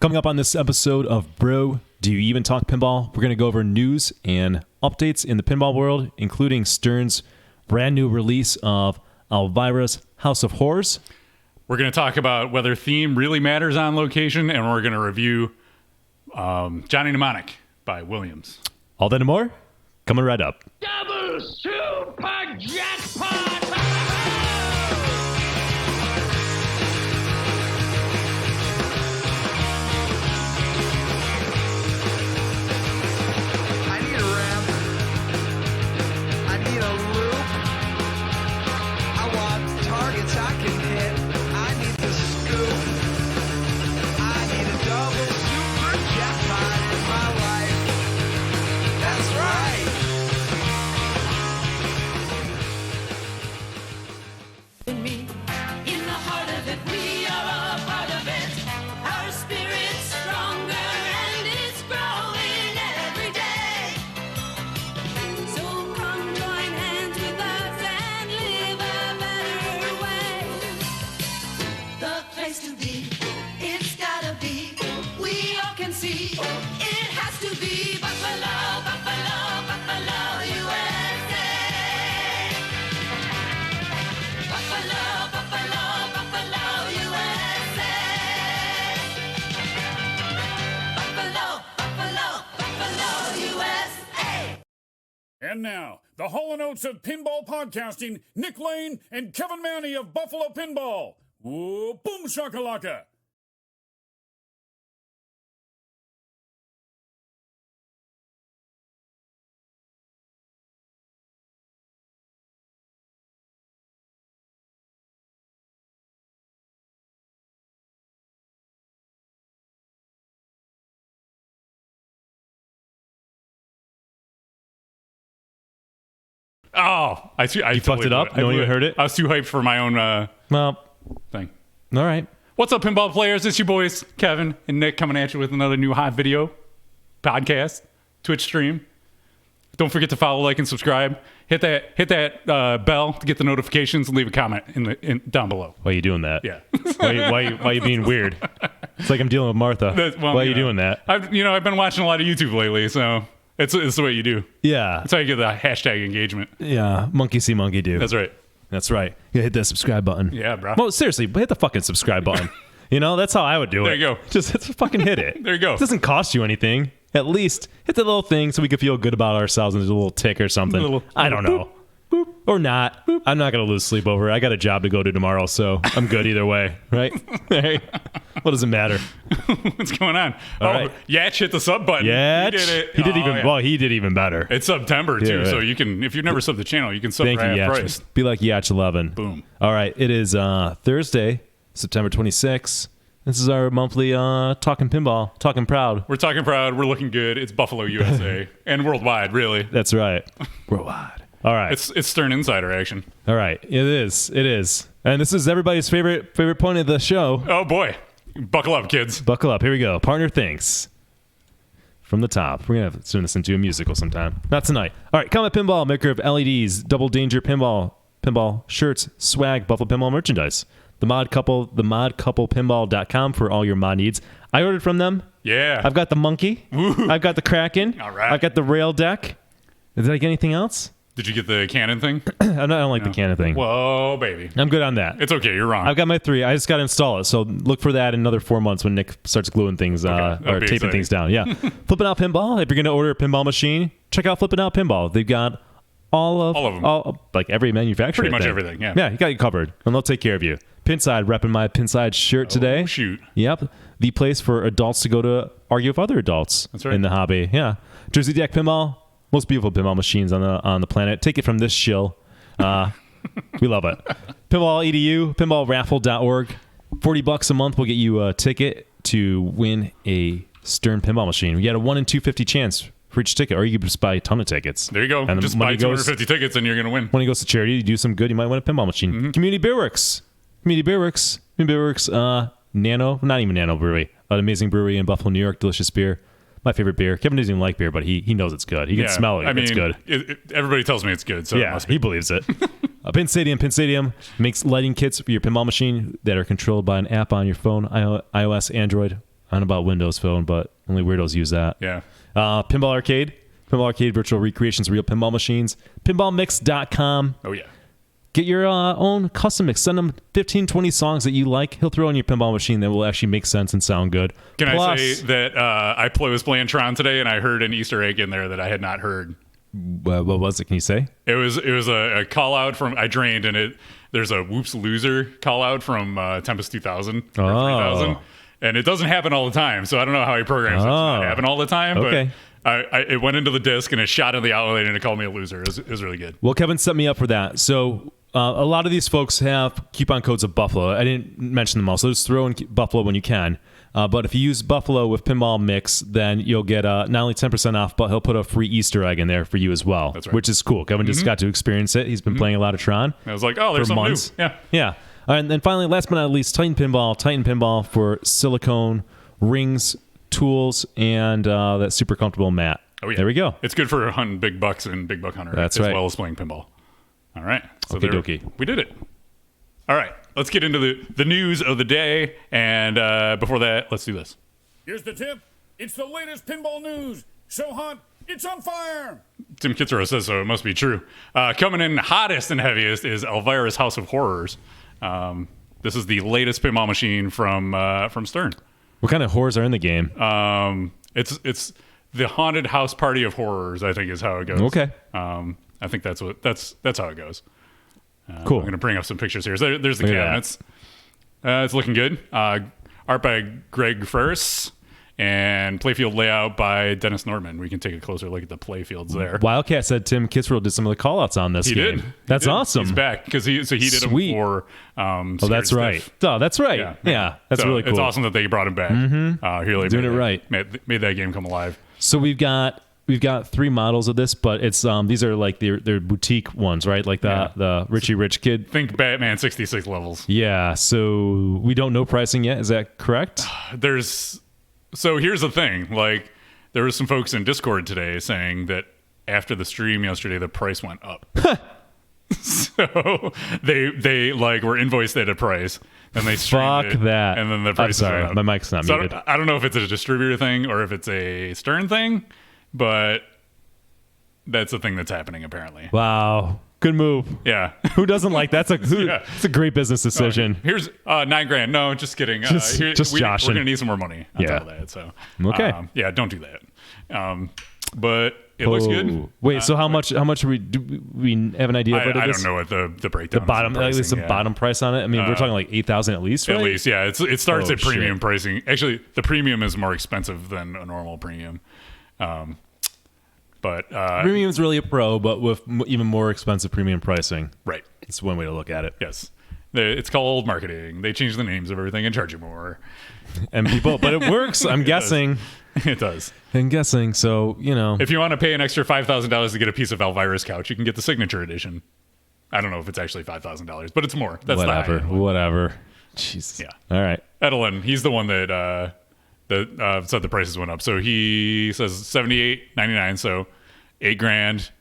Coming up on this episode of Bro, Do You Even Talk Pinball? We're going to go over news and updates in the pinball world, including Stern's brand new release of Elvira's House of Horrors. We're going to talk about whether theme really matters on location, and we're going to review Johnny Mnemonic by Williams. All that and more, coming right up. Double super jackpot! I need a ramp. I need a loop. I want targets I can hit. I need the scoop. I need a double super jackpot in my life. That's right. Me, in the heart of it, we are a part of it. Our spirit's stronger and it's growing every day. So come join hands with us and live a better way. The place to be, it's gotta be. We all can see, it has to be Buffalo, Buffalo, Buffalo, USA. Buffalo, Buffalo, Buffalo, USA. Buffalo, Buffalo, Buffalo, USA. And now, the Hall & Oates of pinball podcasting, Nick Lane and Kevin Manny of Buffalo Pinball. Whoa, boom shakalaka. Oh, I see. I You fucked it up? No one even heard it? I was too hyped for my own Well, thing. all right. What's up, pinball players? It's your boys, Kevin and Nick, coming at you with another new hot video podcast, Twitch stream. Don't forget to follow, like, and subscribe. Hit that bell to get the notifications and leave a comment down below. Why are you doing that? Yeah. Why are you being weird? It's like I'm dealing with Martha. Why are you doing that? I've been watching a lot of YouTube lately, so it's the way you do. Yeah. That's how you get the hashtag engagement. Yeah. Monkey see, monkey do. That's right. That's right. You hit that subscribe button. Yeah, bro. Well, seriously, hit the fucking subscribe button. That's how I would do it. There you go. Just fucking hit it. There you go. It doesn't cost you anything. At least hit the little thing so we can feel good about ourselves and there's a little tick or something. I don't know. Boop, boop. Or not. Boop. I'm not going to lose sleep over it. I got a job to go to tomorrow, so I'm good either way. Right? Hey, what does it matter? What's going on? All right. Yatch hit the sub button. Yeah. He did it. He did Yeah. he did even better. It's September too, Yeah, so right. you can, if you've never subbed the channel, you can sub Thank for you, half Yatch. price. Be like Yatch 11. Boom. All right. It is Thursday, September 26th. This is our monthly Talking Pinball, Talking Proud. We're talking proud. We're looking good. It's Buffalo, USA, and worldwide, really. That's right. Worldwide. All right. It's Stern Insider action. All right. It is. It is. And this is everybody's favorite point of the show. Oh boy, buckle up, kids. Buckle up. Here we go. Partner thinks. From the top. We're going to turn this into a musical sometime. Not tonight. All right. Comet Pinball, maker of LEDs, Double Danger Pinball shirts, swag, Buffalo Pinball merchandise. The Mod Couple Pinball.com for all your mod needs. I ordered from them. Yeah. I've got the monkey. Woo. I've got the Kraken. All right. I've got the rail deck. Did I get anything else? Did you get the cannon thing? I don't like the cannon thing. Whoa, baby. I'm good on that. It's okay. You're wrong. I've got my 3. I just got to install it. So look for that in another 4 months when Nick starts gluing things That'll or be taping exciting. things down. Yeah. Flipping Out Pinball. If you're going to order a pinball machine, check out Flipping Out Pinball. They've got all of them. Like every manufacturer. Pretty much everything, yeah. Yeah, you got you covered. And they'll take care of you. Pinside, repping my Pinside shirt today. Oh, shoot. Yep. The place for adults to go to argue with other adults That's right. in the hobby. Yeah. Jersey Deck Pinball. Most beautiful pinball machines on the planet. Take it from this shill. We love it. Pinball EDU, pinballraffle.org. $40 a month will get you a ticket to win a Stern pinball machine. You got a 1 in 250 chance for each ticket, or you could just buy a ton of tickets. There you go. And Just buy 250 tickets and you're going to win. When it goes to charity, you do some good, you might win a pinball machine. Mm-hmm. Community Beer Works. Nano, not even Nano Brewery. An amazing brewery in Buffalo, New York. Delicious beer. My favorite beer. Kevin doesn't even like beer, but he knows it's good. He can smell it. It's good. Everybody tells me it's good, so it Yeah, must be. he believes it. Pin Stadium makes lighting kits for your pinball machine that are controlled by an app on your phone, iOS, Android. I don't know about Windows Phone, but only weirdos use that. Yeah. Pinball Arcade. Pinball Arcade virtual recreations, real pinball machines. Pinballmix.com. Oh, yeah. Get your own custom mix. Send him 15, 20 songs that you like. He'll throw in your pinball machine that will actually make sense and sound good. Can I say that I was playing Tron today and I heard an Easter egg in there that I had not heard? What was it? Can you say? It was a call out from I drained and there's a Whoops Loser call out from Tempest 2000 or 3000, and it doesn't happen all the time. So I don't know how he programs it to not happen all the time. Okay. But it went into the disc and it shot in the outlet and it called me a loser. It was really good. Well, Kevin set me up for that. So a lot of these folks have coupon codes of Buffalo. I didn't mention them all, so just throw in Buffalo when you can. But if you use Buffalo with Pinball Mix, then you'll get not only 10% off, but he'll put a free Easter egg in there for you as well. That's right. Which is cool. Kevin just got to experience it. He's been playing a lot of Tron. I was like, oh, there's for something months. new. Yeah. Yeah. And then finally, last but not least, Titan Pinball for silicone rings, tools, and that super comfortable mat. Oh, yeah. There we go. It's good for hunting big bucks and Big Buck Hunter That's as right. well as playing pinball. All right. So Okey-dokey. we did it. All right. Let's get into the news of the day. And before that, let's do this. Here's the tip. It's the latest pinball news. So hot, it's on fire. Tim Kitzrow says so. It must be true. Coming in hottest and heaviest is Elvira's House of Horrors. This is the latest pinball machine from Stern. What kind of horrors are in the game? It's the haunted house party of horrors, I think is how it goes. Okay. I think that's how it goes. Cool. I'm going to bring up some pictures here. So there's the Look at cabinets. It's looking good. Art by Greg Ferris and playfield layout by Dennis Nordman. We can take a closer look at the playfields there. Wildcat said Tim Kitzrow did some of the call-outs on this He game. did. That's awesome. He's back because he did Sweet. them for. Oh, that's Scared right. Stiff. Oh, that's right. Yeah, that's So really cool. It's awesome that they brought him back. Mm-hmm. Really Doing it right. Made that game come alive. So we've got 3 models of this, but it's these are like they're boutique ones, right? Like the Richie Rich Kid. Think Batman 66 levels. Yeah. So we don't know pricing yet. Is that correct? So here's the thing. Like, there were some folks in Discord today saying that after the stream yesterday, the price went up. So they like were invoiced at a price, and they streamed Fuck it, that. and then the I'm price sorry, went up. my mic's not So muted. I don't know if it's a distributor thing or if it's a Stern thing, but that's the thing that's happening apparently. Wow. Good move. Yeah. Who doesn't like that? Yeah. It's a great business decision. Here's $9,000. No, just kidding. Just joshing. We're gonna need some more money on Yeah. top of that. So Okay. yeah, don't do that. But it looks good. Wait, so how much do we have an idea of what it I is? don't know what the breakdown. The bottom, is at in least the pricing, bottom price on it. I mean, we're talking like 8,000 at least, right? At least, yeah. It starts Oh, at premium shit. pricing. Actually, the premium is more expensive than a normal premium. But Premium is really a pro, but with even more expensive premium pricing. right, It's one way to look at it. yes. It's called marketing. They change the names of everything and charge you more. And people, but it works. I'm guessing. It does. I'm guessing. So If you want to pay an extra $5,000 to get a piece of Elvira's couch, you can get the signature edition. I don't know if it's actually $5,000, but it's more. That's the whatever, high-end one. whatever. Jesus. Yeah. All right. Edelin, he's the one that said the prices went up. So he says $78.99. So $8,000,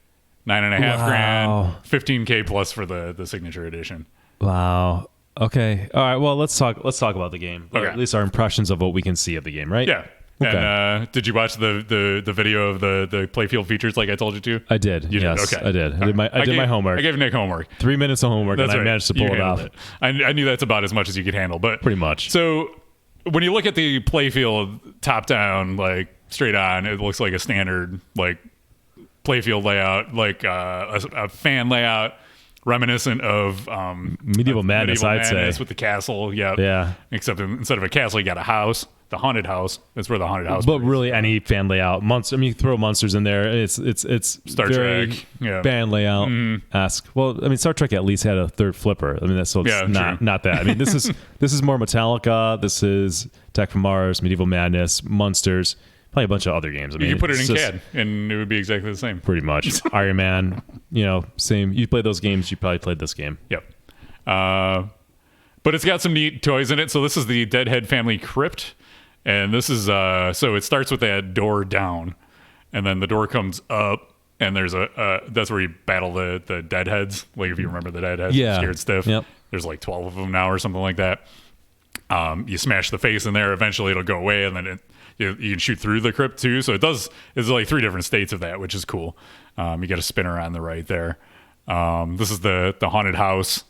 $9,500, $15K plus for the signature edition. Wow. Okay. All right. Well, let's talk about the game. Or Okay. at least our impressions of what we can see of the game, right? Yeah. Okay. And did you watch the video of the playfield features like I told you to? I did. You yes, did? Okay. I did. I did my homework. I gave Nick homework. 3 minutes of homework, That's and right. I managed to You pull it off. handled it. I knew that's about as much as you could handle, but Pretty much. So when you look at the playfield top down, like straight on, it looks like a standard like playfield layout, like a fan layout, reminiscent of Medieval Madness, I'd say. with the castle. Yeah, Yeah. Except instead of a castle, you got a house, the haunted house. That's where the haunted house. But is. really, any fan layout, monster. I mean, you throw monsters in there. It's Star very Trek, yeah. band layout. Ask. Well, I mean, Star Trek at least had a third flipper. I mean, that's so it's Yeah, not true. not that. I mean, this is more Metallica. This is Attack from Mars, Medieval Madness, Monsters, probably a bunch of other games. I mean, you could put it it's in just CAD, and it would be exactly the same. pretty much. Iron Man. Same. You play those games. You probably played this game. Yep. But it's got some neat toys in it. So this is the Deadhead family Crypt. And this is, so it starts with that door down. And then the door comes up. And there's that's where you battle the Deadheads. Like if you remember the Deadheads. Yeah. Scared Stiff. Yep. There's like 12 of them now or something like that. You smash the face in there, eventually it'll go away, and then you can shoot through the crypt too. So there's like 3 different states of that, which is cool. You got a spinner on the right there. This is the haunted house,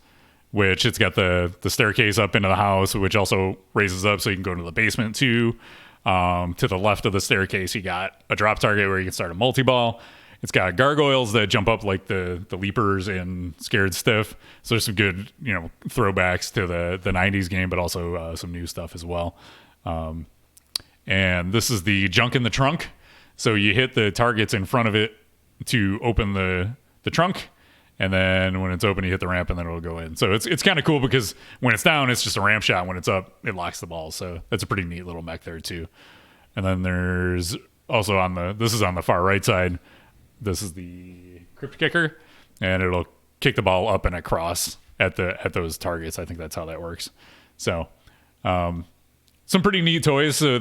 which it's got the staircase up into the house, which also raises up so you can go to the basement too. To the left of the staircase, you got a drop target where you can start a multi-ball. It's got gargoyles that jump up like the leapers in Scared Stiff. So there's some good, throwbacks to the 90s game, but also some new stuff as well. And this is the junk in the trunk. So you hit the targets in front of it to open the trunk. And then when it's open, you hit the ramp and then it'll go in. So it's kind of cool because when it's down, it's just a ramp shot. When it's up, it locks the ball. So that's a pretty neat little mech there too. And then there's also this is on the far right side. This is the crypt kicker, and it'll kick the ball up and across at those targets. I think that's how that works. So, some pretty neat toys. So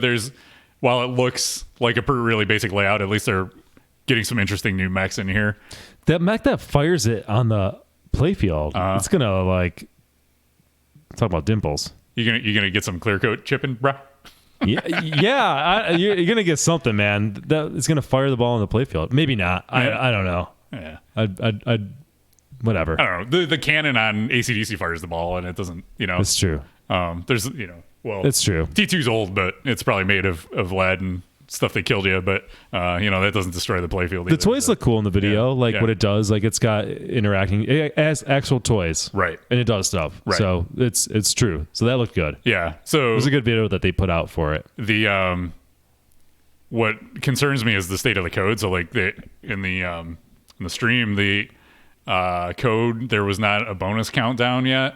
while it looks like a really basic layout, at least they're getting some interesting new mechs in here. That mech that fires it on the playfield, it's gonna talk about dimples. You gonna get some clear coat chipping, bruh? You're gonna get something, man. That it's gonna fire the ball on the playfield. Maybe not. Yeah. I don't know. Yeah. I'd whatever. I don't know. The cannon on AC/DC fires the ball, and it doesn't. It's true. There's It's true. T2's old, but it's probably made of lead and stuff that killed you. But that doesn't destroy the playfield. The toys look cool in the video, Yeah. what it does. Like it's got interacting as actual toys, Right. And it does stuff. Right. So it's true. So that looked good. Yeah. So It was a good video that they put out for it. the what concerns me is the state of the code. So like in the stream, the code, there was not a bonus countdown yet,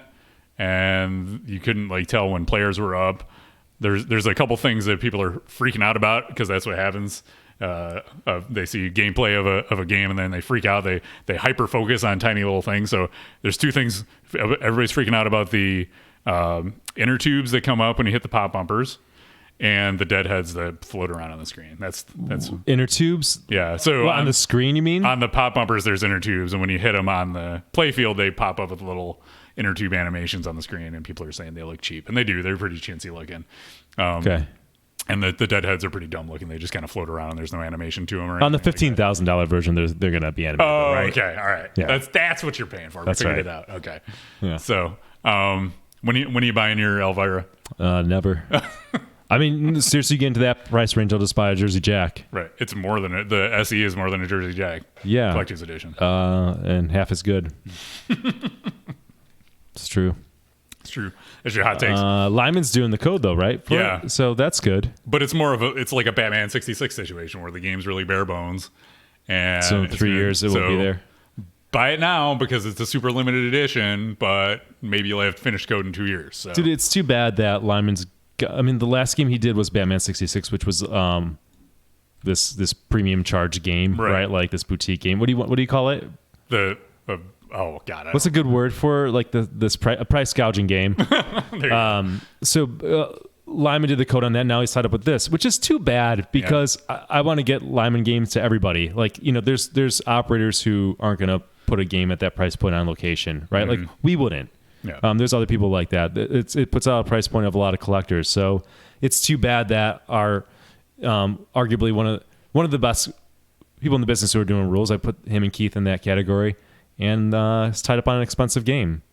and you couldn't tell when players were up. There's a couple things that people are freaking out about because that's what happens. They see gameplay of a game and then they freak out. They hyper focus on tiny little things. So there's 2 things everybody's freaking out about: the inner tubes that come up when you hit the pop bumpers, and the deadheads that float around on the screen. That's Inner tubes. yeah. So On the screen, you mean? on the pop bumpers, there's inner tubes, and when you hit them on the playfield, they pop up with little inner tube animations on the screen, and people are saying they look cheap, and they do. They're pretty chintzy looking. Okay. And the deadheads are pretty dumb looking. They just kind of float around, and there's no animation to them. Or On the anything like that. $15,000 version, they're gonna be animated. Oh, right? okay, all right. Yeah. That's what you're paying for. That's we figured right. it out. Okay. Yeah. So, when are you buying your Elvira? Never. I mean, seriously, you get into that price range, I'll just buy a Jersey Jack. Right. It's more than the SE is more than a Jersey Jack. Yeah. Collector's edition. And half as good. It's true. It's true. That's your hot takes. Lyman's doing the code though, right? Yeah. So that's good. But it's more of it's like a Batman 66 situation where the game's really bare bones. And So in it's 3 good. years it will be there. Buy it now because it's a super limited edition, but maybe you'll have finished code in 2 years. So. Dude, it's too bad that Lyman's. I mean, the last game he did was Batman 66, which was this premium charge game, right? Like this boutique game. What do you call it? Oh god, What's a good word for a price gouging game? So Lyman did the code on that. Now he's tied up with this, which is too bad because I want to get Lyman games to everybody. There's operators who aren't going to put a game at that price point on location, right? Mm-hmm. Like we wouldn't. Yeah. There's other people like that. It puts out a price point of a lot of collectors. So it's too bad that our arguably one of the best people in the business who are doing rules. I put him and Keith in that category, and it's tied up on an expensive game.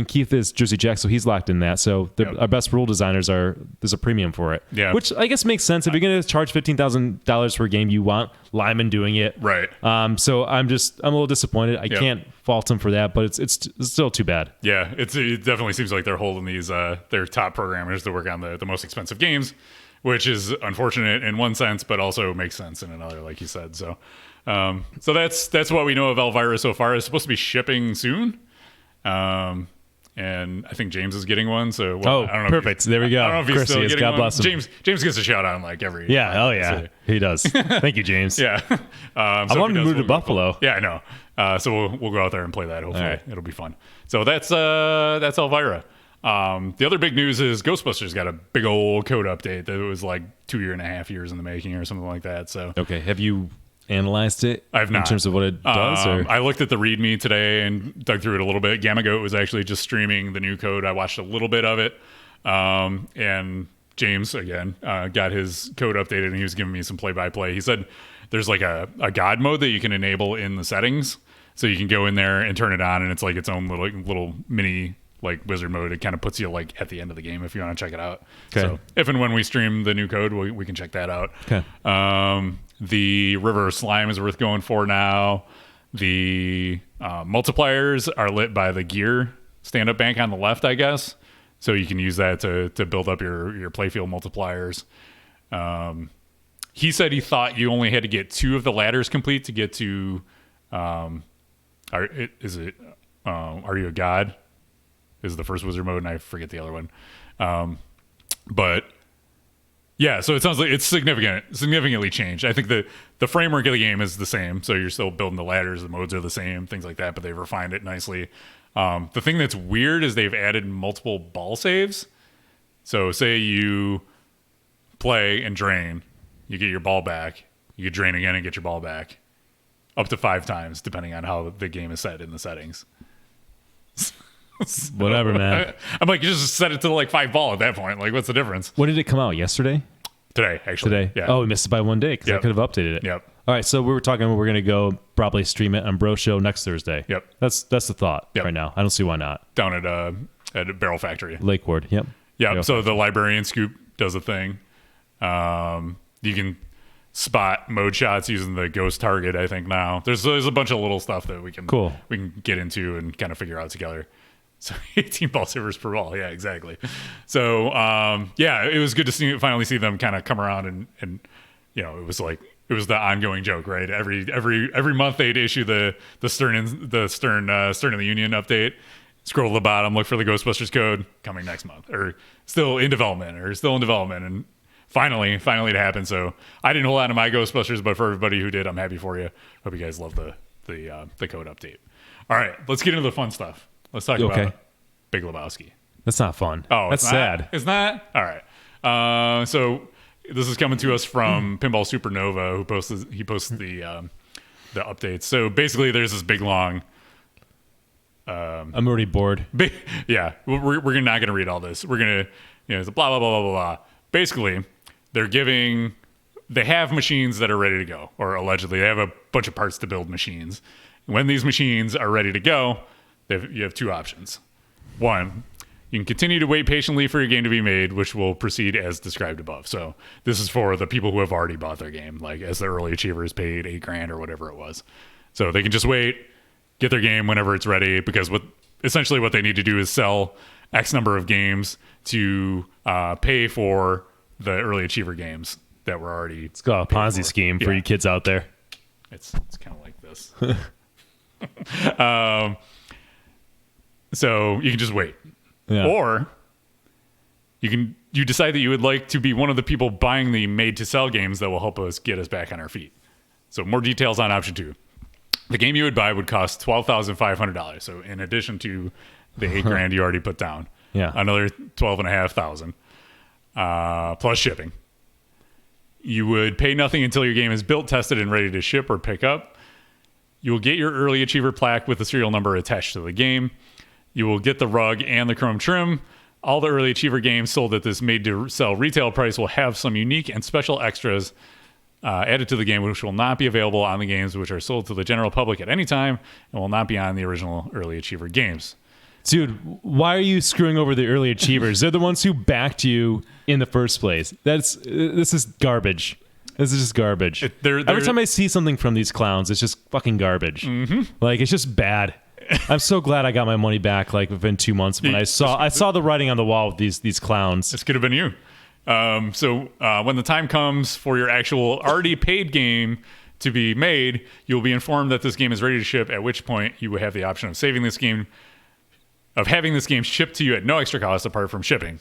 Keith is Jersey Jack, so he's locked in that. So our best rule designers there's a premium for it. Yeah. Which I guess makes sense. If you're going to charge $15,000 for a game, you want Lyman doing it. Right. So I'm a little disappointed. I can't fault him for that, but it's still too bad. Yeah. It definitely seems like they're holding these their top programmers to work on the most expensive games, which is unfortunate in one sense, but also makes sense in another, like you said. So that's what we know of Elvira so far. It's supposed to be shipping soon. And I think James is getting one. So I don't know. Perfect. There we go. I don't know if he's Chris still is. getting God one. bless him. James gets a shout out on every. Yeah. Oh yeah. He does. Thank you, James. Yeah. I want him to move to Buffalo. Yeah, I know. So we'll go out there and play that. Hopefully, right. It'll be fun. So that's Elvira. The other big news is Ghostbusters got a big old code update that was like 2.5 years in the making or something like that. So okay, have you analyzed it? I've not. In terms of what it does? I looked at the README today and dug through it a little bit. Gamma Goat was actually just streaming the new code. I watched a little bit of it. And James, again, got his code updated, and he was giving me some play-by-play. He said there's like a God mode that you can enable in the settings. So you can go in there and turn it on, and it's like its own little mini like wizard mode. It kind of puts you like at the end of the game if you want to check it out. Okay. So if and when we stream the new code, we can check that out. Okay. The River of Slime is worth going for now. The multipliers are lit by the gear stand-up bank on the left, I guess. So you can use that to build up your playfield multipliers. He said he thought you only had to get 2 of the ladders complete to get to Are You a God? Is the first wizard mode, and I forget the other one. But yeah, so it sounds like it's significantly changed. I think the framework of the game is the same, so you're still building the ladders, the modes are the same, things like that, but they've refined it nicely. The thing that's weird is they've added multiple ball saves. So say you play and drain, you get your ball back, you could drain again and get your ball back. Up to 5 times, depending on how the game is set in the settings. Whatever, man. I'm like, you just set it to like 5 ball at that point. Like, what's the difference? When did it come out? Yesterday? Today, actually. Today? Yeah. Oh, we missed it by 1 day because I could have updated it. Yep. All right, so we were talking. We're going to go probably stream it on Bro Show next Thursday. Yep. That's the thought Yep. right now. I don't see why not. Down at a Barrel Factory. Lake Ward. Yep. Yeah. Yep. So the librarian scoop does a thing. You can spot mode shots using the ghost target. I think now there's a bunch of little stuff that we can get into and kind of figure out together. So 18 ball savers per ball. Yeah, exactly. So yeah, it was good to finally see them kind of come around and you know, it was the ongoing joke, right? Every month they'd issue the Stern in the Union update. Scroll to the bottom, look for the Ghostbusters code coming next month, or still in development, and finally it happened. So I didn't hold on to my Ghostbusters, but for everybody who did, I'm happy for you. Hope you guys love the code update. All right, let's get into the fun stuff. Let's talk about Big Lebowski. That's not fun. Oh, that's sad. It's not? All right. So this is coming to us from Pinball Supernova, who posts the updates. So basically, there's this big long. I'm already bored. Yeah, we're not going to read all this. We're going to, it's blah blah blah blah blah. Basically, they have machines that are ready to go, or allegedly they have a bunch of parts to build machines. When these machines are ready to go, you have 2 options. 1, you can continue to wait patiently for your game to be made, which will proceed as described above. So this is for the people who have already bought their game, like as the early achievers paid $8,000 or whatever it was. So they can just wait, get their game whenever it's ready, because essentially what they need to do is sell X number of games to pay for the early achiever games that were already. It's got a Ponzi scheme for you kids out there. It's kind of like this. So you can just wait, or you decide that you would like to be one of the people buying the made to sell games that will help us get us back on our feet. So more details on option 2. The game you would buy would cost $12,500. So in addition to the $8,000 you already put down, another $12,500 plus shipping. You would pay nothing until your game is built, tested, and ready to ship or pick up. You will get your early achiever plaque with the serial number attached to the game. You will get the rug and the chrome trim. All the early achiever games sold at this made-to-sell retail price will have some unique and special extras added to the game, which will not be available on the games which are sold to the general public at any time and will not be on the original early achiever games. Dude, why are you screwing over the early achievers? They're the ones who backed you in the first place. This is garbage. This is just garbage. Every time I see something from these clowns, it's just fucking garbage. Mm-hmm. Like, it's just bad. I'm so glad I got my money back like within 2 months when I saw the writing on the wall with these clowns. This could have been you. So when the time comes for your actual already paid game to be made, you'll be informed that this game is ready to ship, at which point you will have the option of having this game shipped to you at no extra cost apart from shipping,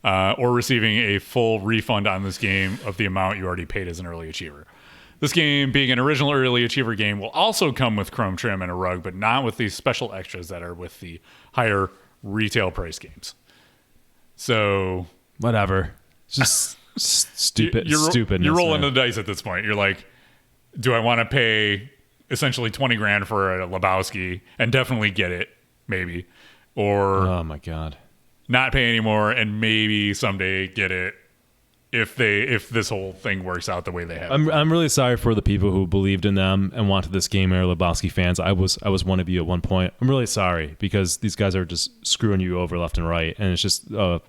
or receiving a full refund on this game of the amount you already paid as an early achiever. This game, being an original early achiever game, will also come with chrome trim and a rug, but not with these special extras that are with the higher retail price games. So whatever. Just stupid. You're rolling the dice at this point. You're like, do I want to pay essentially $20,000 for a Lebowski and definitely get it, maybe, or oh my god, not pay anymore, and maybe someday get it if this whole thing works out the way they have. I'm really sorry for the people who believed in them and wanted this game, or Lebowski fans. I was one of you at one point. I'm really sorry because these guys are just screwing you over left and right, and it's just a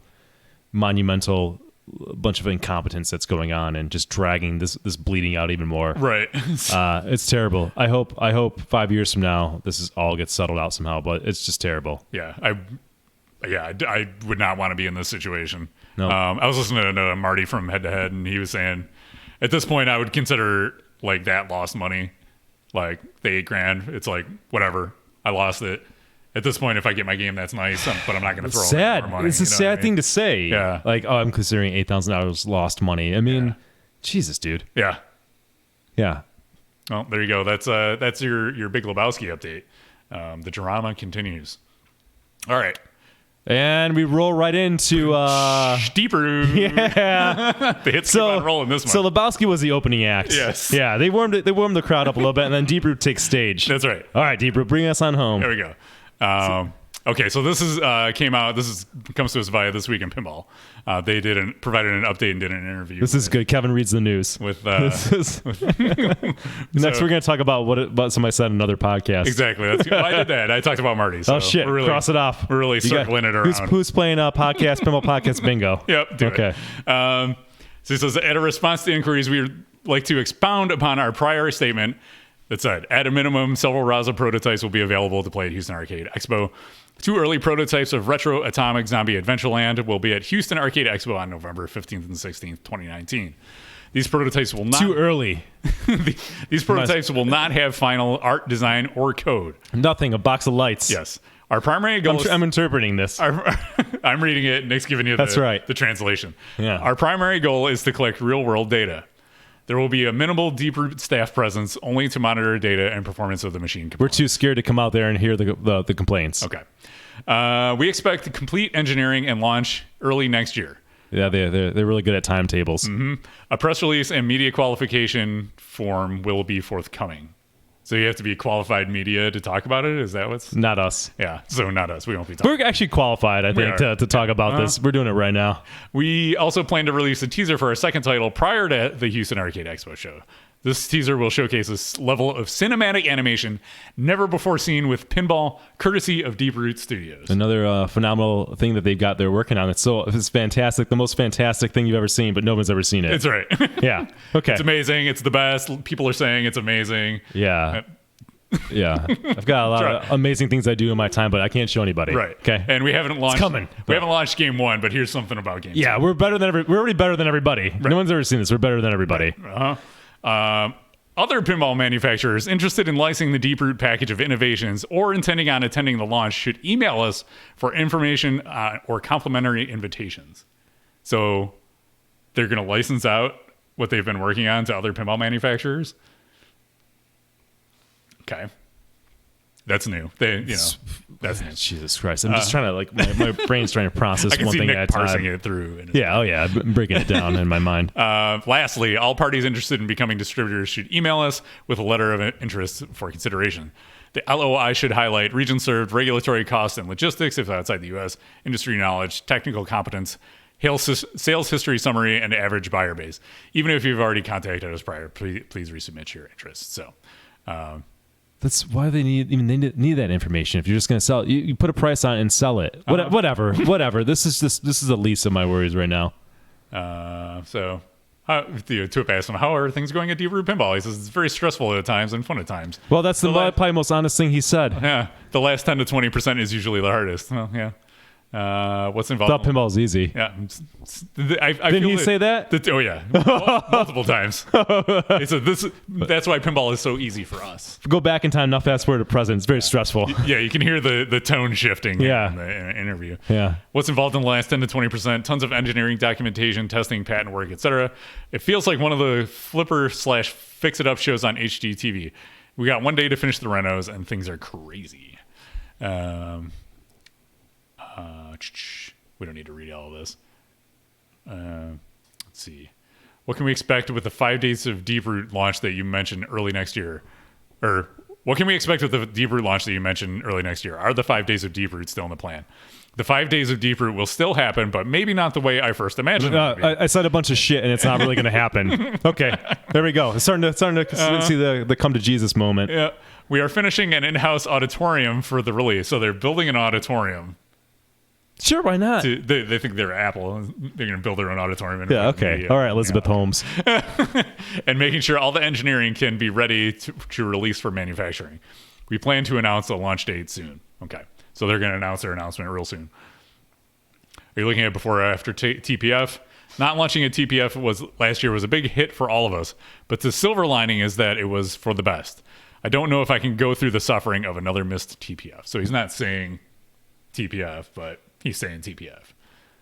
monumental bunch of incompetence that's going on and just dragging this bleeding out even more. Right. It's terrible. I hope 5 years from now this all gets settled out somehow, but it's just terrible. Yeah, I would not want to be in this situation. No. I was listening to Marty from Head to Head, and he was saying, at this point, I would consider like that lost money, like the $8,000. It's like whatever, I lost it. At this point, if I get my game, that's nice, but I'm not going to throw sad. More money. It's a sad thing to say. Yeah. Like, oh, I'm considering $8,000 lost money. I mean, Jesus, dude. Yeah. Yeah. Well, there you go. That's your Big Lebowski update. The drama continues. All right. And we roll right into Deeproot. Yeah. The hits keep on rolling this month. So Lebowski was the opening act. Yes. Yeah, they warmed the crowd up a little bit, and then Deeproot takes stage. That's right. All right, Deeproot, bring us on home. There we go. Okay, so this is came out. Comes to us via This Week in Pinball. They provided an update and did an interview. This is good. Kevin reads the news. With Next, we're going to talk about somebody said in another podcast. Exactly. Well, I did that. I talked about Marty. So oh shit! Cross it off. We're really circling it around. Who's playing podcast Pinball podcast bingo? Yep. Okay. So it says, at a response to inquiries, we would like to expound upon our prior statement that said, at a minimum, several Raza prototypes will be available to play at Houston Arcade Expo. 2 early prototypes of Retro Atomic Zombie Adventureland will be at Houston Arcade Expo on November 15th and 16th, 2019. These prototypes will not... Too early. These prototypes will not have final art, design, or code. Nothing. A box of lights. Yes. Our primary goal I'm interpreting this. I'm reading it. Nick's giving you the translation. Yeah. Our primary goal is to collect real-world data. There will be a minimal Deeproot staff presence only to monitor data and performance of the machine. We're too scared to come out there and hear the complaints. Okay. We expect to complete engineering and launch early next year. Yeah, they're really good at timetables. Mm-hmm. A press release and media qualification form will be forthcoming. So you have to be qualified media to talk about it? Is that what's... Not us. Yeah, so not us. We won't be talking. We're actually qualified, I think, to talk about this. We're doing it right now. We also plan to release a teaser for our second title prior to the Houston Arcade Expo show. This teaser will showcase a level of cinematic animation never before seen with Pinball, courtesy of Deeproot Studios. Another phenomenal thing that they've got they're working on. It's fantastic. The most fantastic thing you've ever seen, but no one's ever seen it. That's right. Yeah. Okay. It's amazing. It's the best. People are saying it's amazing. Yeah. Yeah. I've got a lot of amazing things I do in my time, but I can't show anybody. Right. Okay. And we haven't launched. It's coming. We haven't launched Game 1, but here's something about Game 2. Yeah, we're already better than everybody. Right. No one's ever seen this. We're better than everybody. Right. Other pinball manufacturers interested in licensing the Deeproot package of innovations or intending on attending the launch should email us for information or complimentary invitations. So they're going to license out what they've been working on to other pinball manufacturers. Okay. That's new. That's new. Jesus Christ. I'm just trying to, my brain's trying to process one thing at a time. Parsing it through. Yeah, I'm breaking it down in my mind. Lastly, all parties interested in becoming distributors should email us with a letter of interest for consideration. The LOI should highlight region served, regulatory costs and logistics if outside the U.S., industry knowledge, technical competence, sales history summary, and average buyer base. Even if you've already contacted us prior, please resubmit your interest. So, that's why they need that information. If you're just going to sell it, you put a price on it and sell it. Whatever. This is the least of my worries right now. So, Tuip asked him, how are things going at Deeproot Pinball? He says it's very stressful at times and fun at times. Well, that's the probably most honest thing he said. Yeah, the last 10 to 20% is usually the hardest. Well, yeah. What's involved? Thought pinball's easy. Yeah, didn't he say that? Oh yeah, multiple times. He said that's why pinball is so easy for us. Go back in time, not fast forward to present. It's very stressful. Yeah, you can hear the tone shifting. In the interview. Yeah. What's involved in the last 10 to 20%? Tons of engineering, documentation, testing, patent work, etc. It feels like one of the flipper/fix it up shows on HGTV. We got one day to finish the renos, and things are crazy. We don't need to read all of this. Let's see. What can we expect with the 5 days of Deeproot launch that you mentioned early next year? Or what can we expect with the Deeproot launch that you mentioned early next year? Are the 5 days of Deeproot still in the plan? The 5 days of Deeproot will still happen, but maybe not the way I first imagined it would be. I said a bunch of shit, and it's not really going to happen. Okay, there we go. It's starting to see the come to Jesus moment. Yeah. We are finishing an in-house auditorium for the release. So they're building an auditorium. Sure, why not? They think they're Apple. They're going to build their own auditorium. Yeah, okay. All right, Elizabeth Holmes. And making sure all the engineering can be ready to release for manufacturing. We plan to announce a launch date soon. Okay. So they're going to announce their announcement real soon. Are you looking at before or after TPF? Not launching at TPF last year was a big hit for all of us. But the silver lining is that it was for the best. I don't know if I can go through the suffering of another missed TPF. So he's not saying TPF, but he's saying TPF.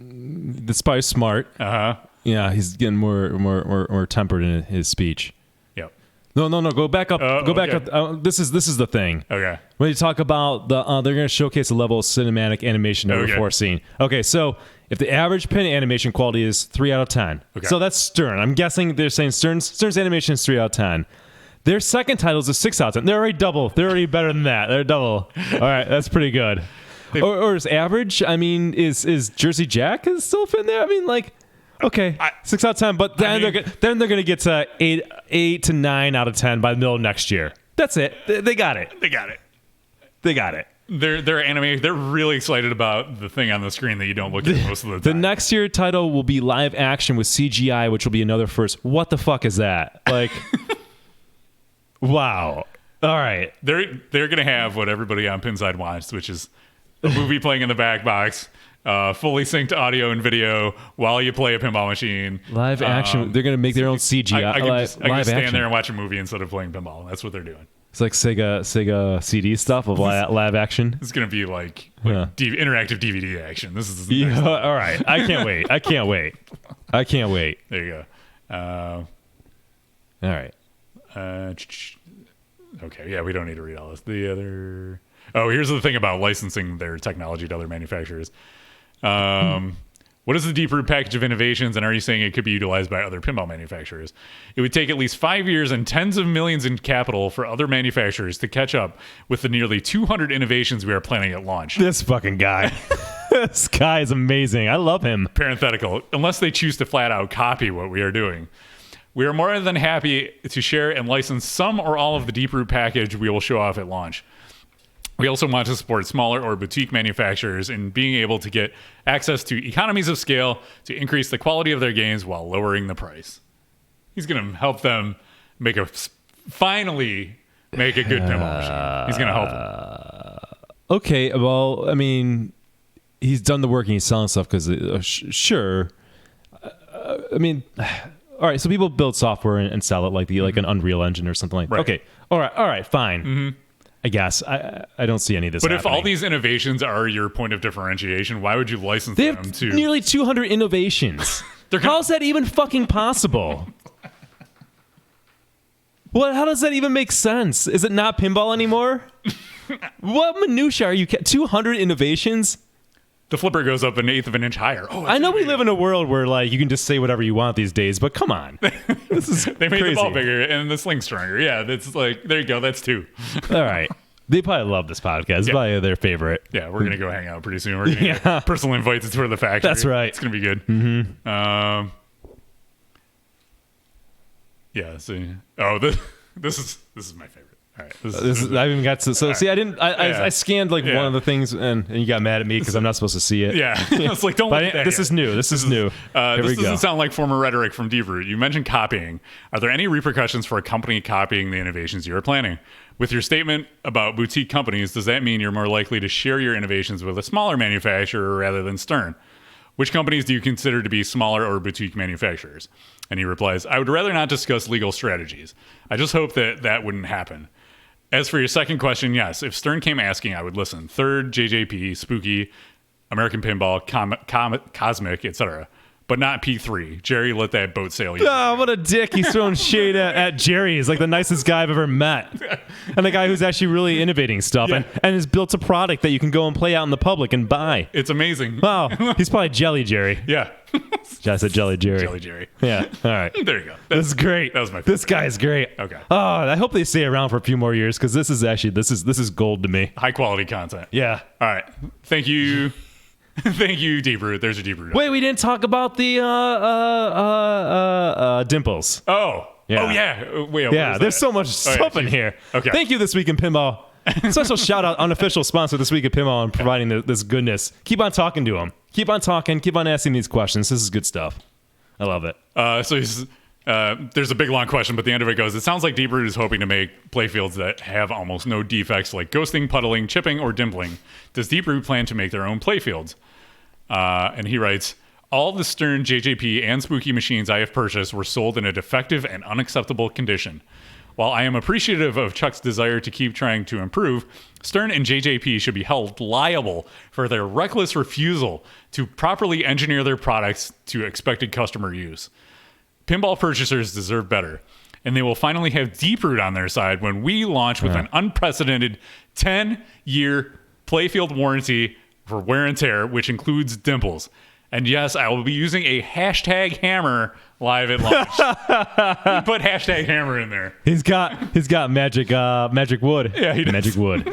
That's probably smart. Uh-huh. Yeah, he's getting more tempered in his speech. Yep. No. Go back up. Go back okay. up. This is the thing. Okay. When you talk about they're going to showcase a level of cinematic animation never before seen. Okay, so if the average pin animation quality is 3 out of 10, so that's Stern. I'm guessing they're saying Stern's animation is 3 out of 10. Their second title is a 6 out of 10. They're already double. They're already better than that. They're double. All right, that's pretty good. Or is average? I mean, is Jersey Jack is still in there? I mean, like, okay, 6 out of 10. But then they're going to get to 8 to 9 out of 10 by the middle of next year. That's it. They got it. They got it. They got it. They're animated. They're really excited about the thing on the screen that you don't look at most of the time. The next year title will be live action with CGI, which will be another first. What the fuck is that? Like, wow. All right. They're gonna have what everybody on Pinside wants, which is a movie playing in the back box, fully synced audio and video while you play a pinball machine. Live action. They're gonna make their own CGI. I can just stand action. there and watch a movie instead of playing pinball. That's what they're doing. It's like Sega CD stuff of live action. It's gonna be like interactive DVD action. This is all right. I can't wait. I can't wait. There you go. All right. Okay. Yeah, we don't need to read all this. The other. Oh, here's the thing about licensing their technology to other manufacturers. What is the Deeproot package of innovations, and are you saying it could be utilized by other pinball manufacturers? It would take at least 5 years and tens of millions in capital for other manufacturers to catch up with the nearly 200 innovations we are planning at launch. This fucking guy. This guy is amazing. I love him. Parenthetical, unless they choose to flat out copy what we are doing. We are more than happy to share and license some or all of the Deeproot package we will show off at launch. We also want to support smaller or boutique manufacturers in being able to get access to economies of scale to increase the quality of their games while lowering the price. He's going to help them finally make a good pinball machine. He's going to help them. Okay, well, I mean, he's done the work and he's selling stuff because, sure. I mean, all right, so people build software and sell it like an Unreal Engine or something like that. Right. Okay, all right, fine. Mm-hmm. I guess I don't see any of this. But happening. if all these innovations are your point of differentiation, why would you license they them have to nearly 200 innovations? How's that even fucking possible? How does that even make sense? Is it not pinball anymore? What minutia are you? 200 innovations? The flipper goes up 1/8 of an inch higher. Oh, I know we live in a world where like you can just say whatever you want these days, but come on, this is they made crazy. the ball bigger and the sling stronger. Yeah, that's like there you go. That's 2. All right, they probably love this podcast. It's probably their favorite. Yeah, we're gonna go hang out pretty soon. We're gonna get personal invites to tour the factory. That's right. It's gonna be good. Mm-hmm. Yeah. So, this is my favorite. All right. This is I even got to. So see, I didn't. I scanned like one of the things, and you got mad at me because I'm not supposed to see it. Yeah. It's like don't. Look at that this yet. is new. This is new. Here this we go. doesn't sound like former rhetoric from Deeproot. You mentioned copying. Are there any repercussions for a company copying the innovations you are planning? With your statement about boutique companies, does that mean you're more likely to share your innovations with a smaller manufacturer rather than Stern? Which companies do you consider to be smaller or boutique manufacturers? And he replies, I would rather not discuss legal strategies. I just hope that wouldn't happen. As for your second question, yes, if Stern came asking, I would listen. Third, JJP, Spooky, American Pinball, Cosmic, etc. But not P3. Jerry let that boat sail. Oh, what a dick. He's throwing shade at Jerry. He's like the nicest guy I've ever met. And the guy who's actually really innovating stuff and has built a product that you can go and play out in the public and buy. It's amazing. Wow. He's probably Jelly Jerry. Yeah. I said Jelly Jerry. Jelly Jerry. Yeah. All right. There you go. This is great. That was my favorite. This guy's great. Okay. Oh, I hope they stay around for a few more years because this is gold to me. High quality content. Yeah. All right. Thank you. Thank you, Deeproot. There's a Deeproot. Wait, we didn't talk about the dimples. Oh. Yeah. Oh, yeah. Wait, Yeah, there's so much stuff in geez. here. Okay. Thank you, This Week in Pinball. Special shout out, unofficial sponsor This Week in Pinball, and providing this goodness. Keep on talking to him. Keep on talking. Keep on asking these questions. This is good stuff. I love it. There's a big long question, but the end of it goes, it sounds like Deeproot is hoping to make playfields that have almost no defects like ghosting, puddling, chipping, or dimpling. Does Deeproot plan to make their own playfields? And he writes, all the Stern, JJP, and Spooky machines I have purchased were sold in a defective and unacceptable condition. While I am appreciative of Chuck's desire to keep trying to improve, Stern and JJP should be held liable for their reckless refusal to properly engineer their products to expected customer use. Pinball purchasers deserve better, and they will finally have Deeproot on their side when we launch with an unprecedented 10-year playfield warranty for wear and tear, which includes dimples. And yes, I will be using a hashtag hammer live at launch. Put hashtag hammer in there. He's got magic wood. Yeah, he does. Magic wood.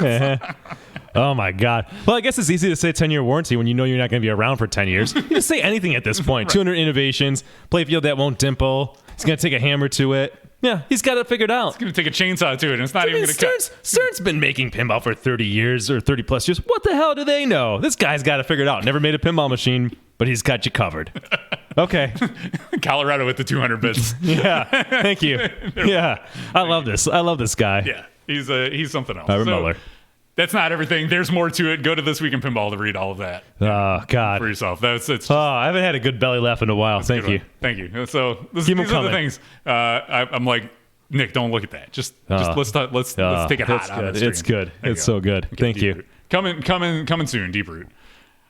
Oh my God. Well, I guess it's easy to say 10-year warranty when you know you're not going to be around for 10 years. You can say anything at this point. 200 innovations, playfield that won't dimple. He's going to take a hammer to it. Yeah, he's got it figured out. It's going to take a chainsaw to it, and it's not even going to cut. Stern's been making pinball for 30 years or 30 plus years. What the hell do they know? This guy's got it figured out. Never made a pinball machine, but he's got you covered. Okay. Colorado with the 200 bits. Yeah. Thank you. Yeah. I love this. I love this guy. Yeah, he's something else. Ira Muller. That's not everything. There's more to it. Go to This Week in Pinball to read all of that Oh, God. for yourself. It's I haven't had a good belly laugh in a while. Thank you. Thank you. So these Keep 'em are the coming. things. I'm like, Nick, don't look at that. Just let's take it hot. It's on good. the stream. It's good. There you It's go. so good. Okay, Thank you. Deeproot. Coming soon, Deeproot.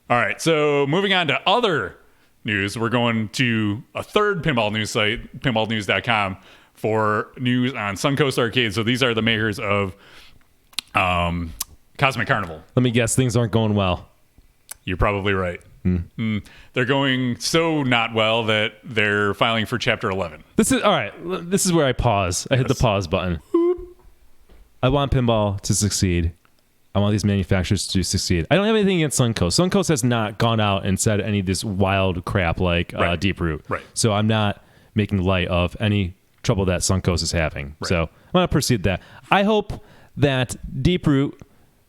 All right. So moving on to other news, we're going to a third pinball news site, pinballnews.com, for news on Suncoast Arcade. So these are the makers of Cosmic Carnival. Let me guess. Things aren't going well. You're probably right. They're going so not well that they're filing for Chapter 11. This is all right. This is where I pause. I hit the pause button. I want pinball to succeed. I want these manufacturers to succeed. I don't have anything against Suncoast. Suncoast has not gone out and said any of this wild crap like Deeproot. Right. So I'm not making light of any trouble that Suncoast is having. Right. So I'm going to proceed that. I hope that Deeproot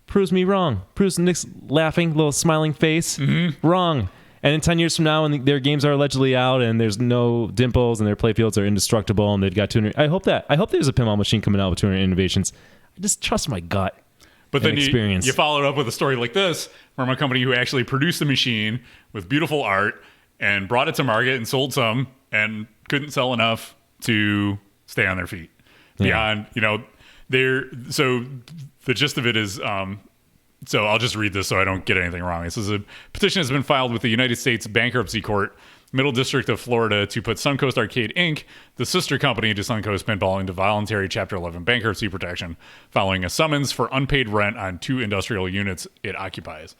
proves me wrong. Proves Nick's laughing, little smiling face. Wrong. And in 10 years from now, when their games are allegedly out and there's no dimples and their playfields are indestructible and they've got 200, I hope there's a pinball machine coming out with 200 innovations. I just trust my gut. But then experience. you followed up with a story like this from a company who actually produced the machine with beautiful art and brought it to market and sold some and couldn't sell enough to stay on their feet. Beyond, so the gist of it is, so I'll just read this so I don't get anything wrong. It says a petition has been filed with the United States Bankruptcy Court, Middle District of Florida, to put Suncoast Arcade Inc., the sister company to Suncoast Pinball, into voluntary Chapter 11 bankruptcy protection following a summons for unpaid rent on 2 industrial units it occupies.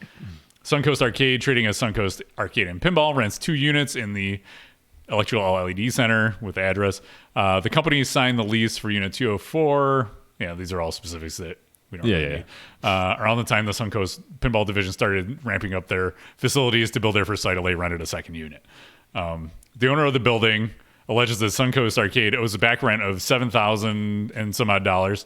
Suncoast Arcade, trading as Suncoast Arcade and Pinball, rents 2 units in the Electrical LED Center with the address. The company signed the lease for Unit 204. Yeah, these are all specifics that we don't really need. Around the time the Suncoast Pinball division started ramping up their facilities to build their first site, they rented a second unit. The owner of the building alleges that Suncoast Arcade owes a back rent of $7,000 and some odd dollars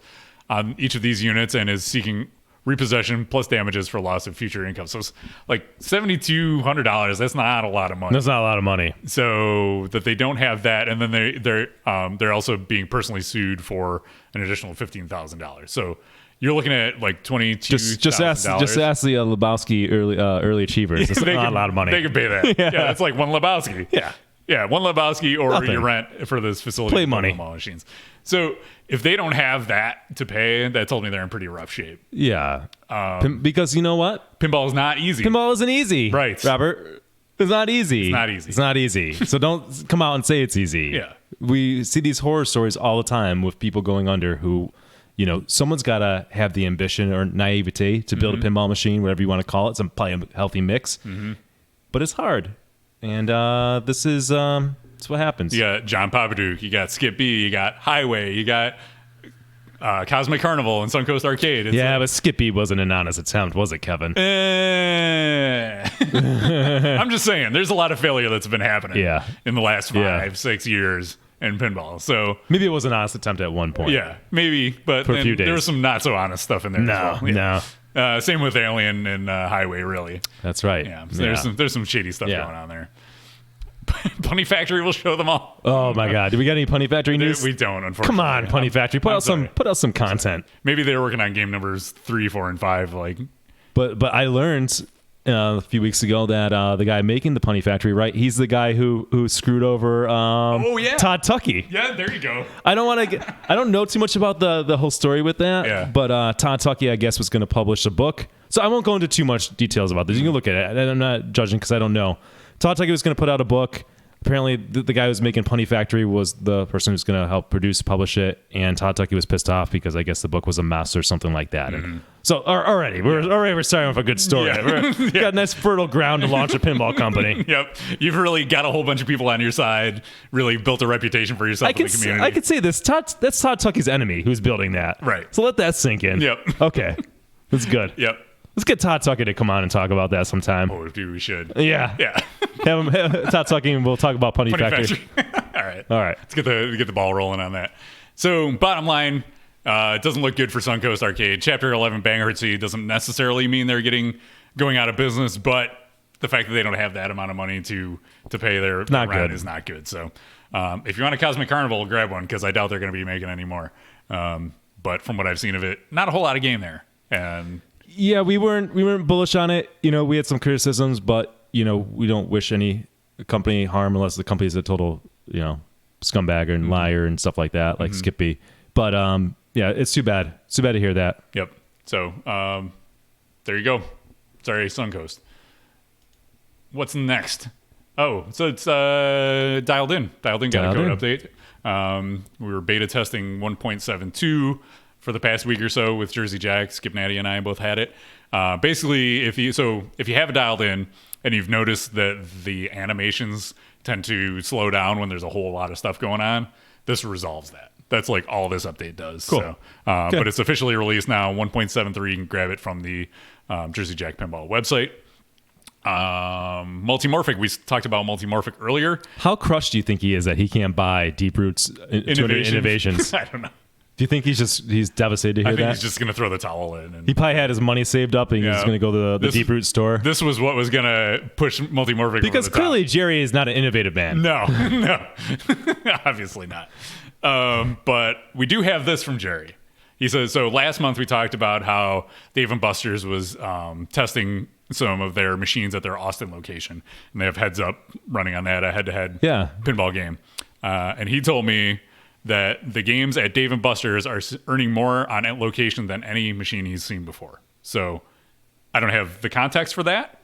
on each of these units and is seeking repossession plus damages for loss of future income. So it's like $7,200. That's not a lot of money. That's not a lot of money. So that they don't have that, and then they're also being personally sued for an additional $15,000. So you're looking at like $22,000. Just ask the Lebowski early achievers. It's not a lot of money. They can pay that. Yeah, that's like one Lebowski. Yeah, one Lebowski or Nothing. your rent for this facility. Play money. Machines. So if they don't have that to pay, that told me they're in pretty rough shape. Yeah. Because you know what? Pinball is not easy. Pinball isn't easy. Right. Robert. It's not easy. It's not easy. It's not easy. So don't come out and say it's easy. Yeah. We see these horror stories all the time with people going under who, someone's got to have the ambition or naivete to build a pinball machine, whatever you want to call it. Some probably a healthy mix. But it's hard. And this is it's what happens. You got John Papaduke, you got Skip B, you got Highway, you got Cosmic Carnival and Suncoast Arcade. It's Yeah, but Skippy wasn't an honest attempt, was it, Kevin? I'm just saying, there's a lot of failure that's been happening in the last 5-6 years in pinball. So maybe it was an honest attempt at one point. yeah, maybe, but For a few there days. was some not so honest stuff in there. as well. No. Same with Alien and Highway, really. That's right. Yeah, so there's some shady stuff going on there. Punny Factory will show them all. Oh my God! Do we got any Punny Factory news? We don't, unfortunately. Come on, Punny Factory, put out some content. Maybe they're working on game numbers 3, 4, and 5. But I learned a few weeks ago that the guy making the Punny Factory, right? He's the guy who screwed over Todd Tuckey. Yeah, there you go. I don't know too much about the whole story with that. Yeah. But Todd Tuckey, I guess, was going to publish a book. So I won't go into too much details about this. You can look at it. And I'm not judging because I don't know. Todd Tuckey was going to put out a book. Apparently, the guy who was making Punny Factory was the person who's going to help publish it. And Todd Tuckey was pissed off because I guess the book was a mess or something like that. And so already we're starting with a good story. Yeah. We've got nice fertile ground to launch a pinball company. Yep, you've really got a whole bunch of people on your side. Really built a reputation for yourself in the community. I could say this. That's Todd Tuckey's enemy who's building that. Right. So let that sink in. Yep. Okay. That's good. Yep. Let's get Todd Tuckey to come on and talk about that sometime. Oh, dude, we should. Yeah. Yeah. Have Todd Tuckey and we'll talk about Punny Factory. All right. Let's get the ball rolling on that. So, bottom line, it doesn't look good for Suncoast Arcade. Chapter 11 bankruptcy doesn't necessarily mean they're going out of business, but the fact that they don't have that amount of money to pay their rent is not good. So, if you want a Cosmic Carnival, grab one because I doubt they're going to be making any more. But from what I've seen of it, not a whole lot of game there. And yeah, we weren't bullish on it. We had some criticisms, but we don't wish any company harm unless the company's a total scumbag and liar and stuff like that, like Skippy. But yeah, it's too bad. It's too bad to hear that. Yep. So there you go. Sorry, Suncoast. What's next? Oh, so it's Dialed In. Dialed In got a code update. We were beta testing 1.72 for the past week or so with Jersey Jack. Skip Natty and I both had it. Basically, if you have a Dialed In and you've noticed that the animations tend to slow down when there's a whole lot of stuff going on, this resolves that. That's like all this update does. Cool. So, but it's officially released now, 1.73. You can grab it from the Jersey Jack Pinball website. Multimorphic. We talked about Multimorphic earlier. How crushed do you think he is that he can't buy Deeproot's innovations? I don't know. Do you think he's devastated to hear that? I think he's just going to throw the towel in. And he probably had his money saved up and he's going to go to the Deeproot store. This was what was going to push Multimorphic because over the clearly top. Jerry is not an innovative man. No, obviously not. But we do have this from Jerry. He says, so last month we talked about how Dave & Buster's was testing some of their machines at their Austin location. And they have Heads Up running on that, a head-to-head pinball game. And he told me that the games at Dave & Buster's are earning more on that location than any machine he's seen before. So I don't have the context for that,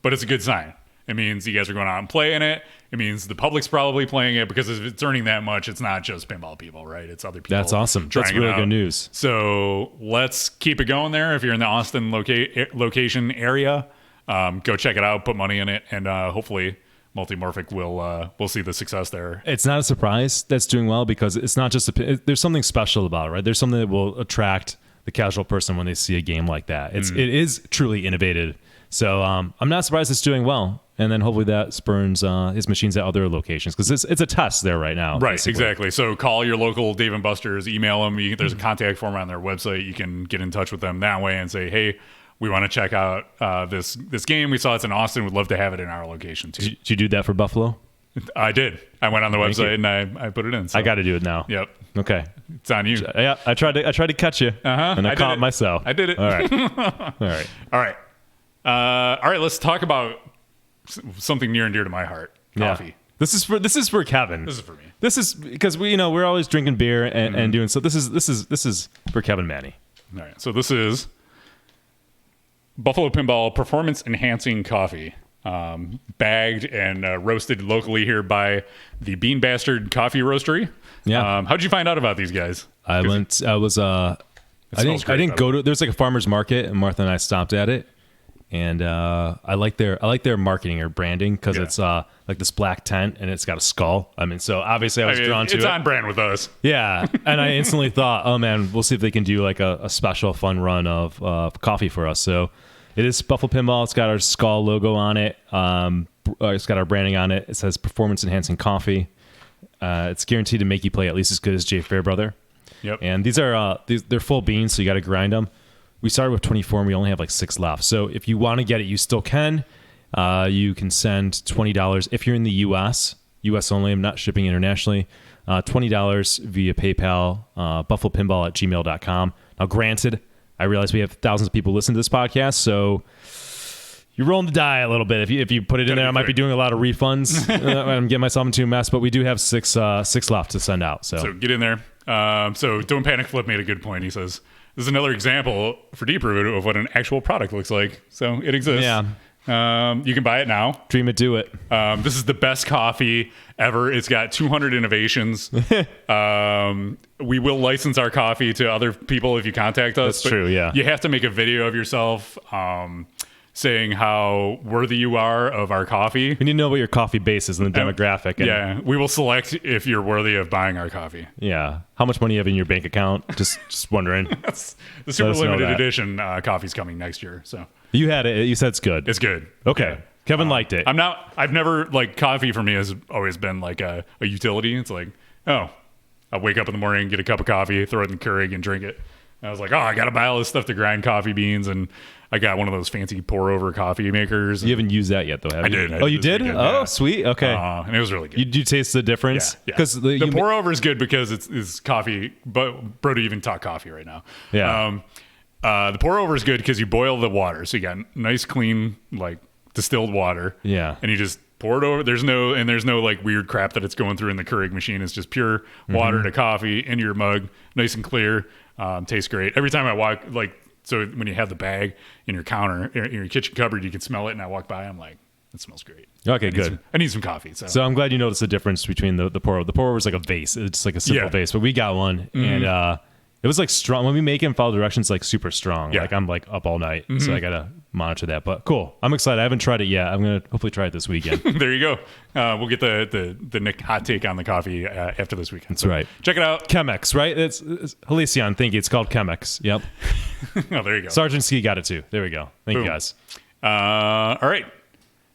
but it's a good sign. It means you guys are going out and playing it. It means the public's probably playing it because if it's earning that much, it's not just pinball people, right? It's other people. That's awesome. That's really good news. So let's keep it going there. If you're in the Austin location area, go check it out, put money in it, and hopefully Multimorphic will see the success there. It's not a surprise that's doing well because it's not just there's something special about it, right? There's something that will attract the casual person when they see a game like that. It is truly innovative. So I'm not surprised it's doing well. And then hopefully that spurns his machines at other locations because it's a test there right now. Right, basically. exactly. So call your local Dave & Buster's, email them. There's a contact form on their website. You can get in touch with them that way and say, hey, we want to check out this game. We saw it's in Austin. We'd love to have it in our location too. Did you do that for Buffalo? I did. I went on the website and I put it in. So. I got to do it now. Yep. Okay. It's on you. Yeah, I tried to catch you, and I caught it myself. I did it. All right. All right. All right. Let's talk about something near and dear to my heart. Coffee. Yeah. This is for Kevin. This is for me. This is because we're always drinking beer and doing so. This is for Kevin Manny. All right. So this is Buffalo Pinball Performance Enhancing Coffee, bagged and roasted locally here by the Bean Bastard Coffee Roastery. Yeah. How'd you find out about these guys? I didn't go to. There's like a farmer's market, and Martha and I stopped at it. and I like their marketing or branding because it's like this black tent and it's got a skull. I mean, so obviously I was drawn to it. It's on brand with us. Yeah, and I instantly thought, oh man, we'll see if they can do like a special fun run of coffee for us. So it is Buffalo Pinball. It's got our skull logo on it. It's got our branding on it. It says performance enhancing coffee. It's guaranteed to make you play at least as good as Jay Fairbrother. Yep. And these are they're full beans, so you got to grind them. We started with 24 and we only have like 6 left. So if you want to get it, you still can. You can send $20 if you're in the US only. I'm not shipping internationally. $20 via PayPal, buffalopinball@gmail.com. Now, granted, I realize we have thousands of people listen to this podcast, so you're rolling the die a little bit. If you put it in there, I might be doing a lot of refunds. I'm getting myself into a mess, but we do have six left to send out. So get in there. So Don't Panic Flip made a good point. He says, this is another example for Deeproot of what an actual product looks like. So it exists. Yeah. You can buy it now. Dream it, do it. This is the best coffee ever. It's got 200 innovations. We will license our coffee to other people if you contact us. That's true, yeah. You have to make a video of yourself saying how worthy you are of our coffee. We need to know what your coffee base is in the demographic. Yeah, we will select if you're worthy of buying our coffee. Yeah. How much money you have in your bank account? Just wondering. The super limited edition coffee's coming next year. So you had it. You said it's good. It's good. Okay. Yeah. Kevin liked it. I've never, like, coffee for me has always been like a utility. It's like, I wake up in the morning, get a cup of coffee, throw it in the Keurig and drink it. And I was like, I got to buy all this stuff to grind coffee beans. And I got one of those fancy pour over coffee makers. You haven't used that yet, though, have you? I did. Oh, you did? Yeah. Oh, sweet. Okay. And it was really good. Did you taste the difference? Yeah. Because the pour over is good because it's coffee. But Brody even talk coffee right now. Yeah. The pour over is good because you boil the water. So you got nice, clean, like, distilled water. Yeah. And you just pour it over. There's no like weird crap that it's going through in the Keurig machine. It's just pure water to coffee into your mug, nice and clear. Tastes great. Every time I walk, like, so when you have the bag in your counter, in your kitchen cupboard, you can smell it. And I walk by, I'm like, it smells great. Okay, good. I need some coffee. So I'm glad you noticed the difference between the pour over. The pour over is like a vase. It's like a simple vase, but we got one. And it was like strong. When we make it and follow directions, like super strong. Yeah. Like I'm like up all night. So I got to monitor that. But cool. I'm excited. I haven't tried it yet. I'm going to hopefully try it this weekend. There you go. We'll get the Nick hot take on the coffee after this weekend. That's right. Check it out. Chemex, right? It's Halcyon. Thank you. It's called Chemex. Yep. Oh, there you go. Sergeant Ski got it too. There we go. Thank you guys. All right.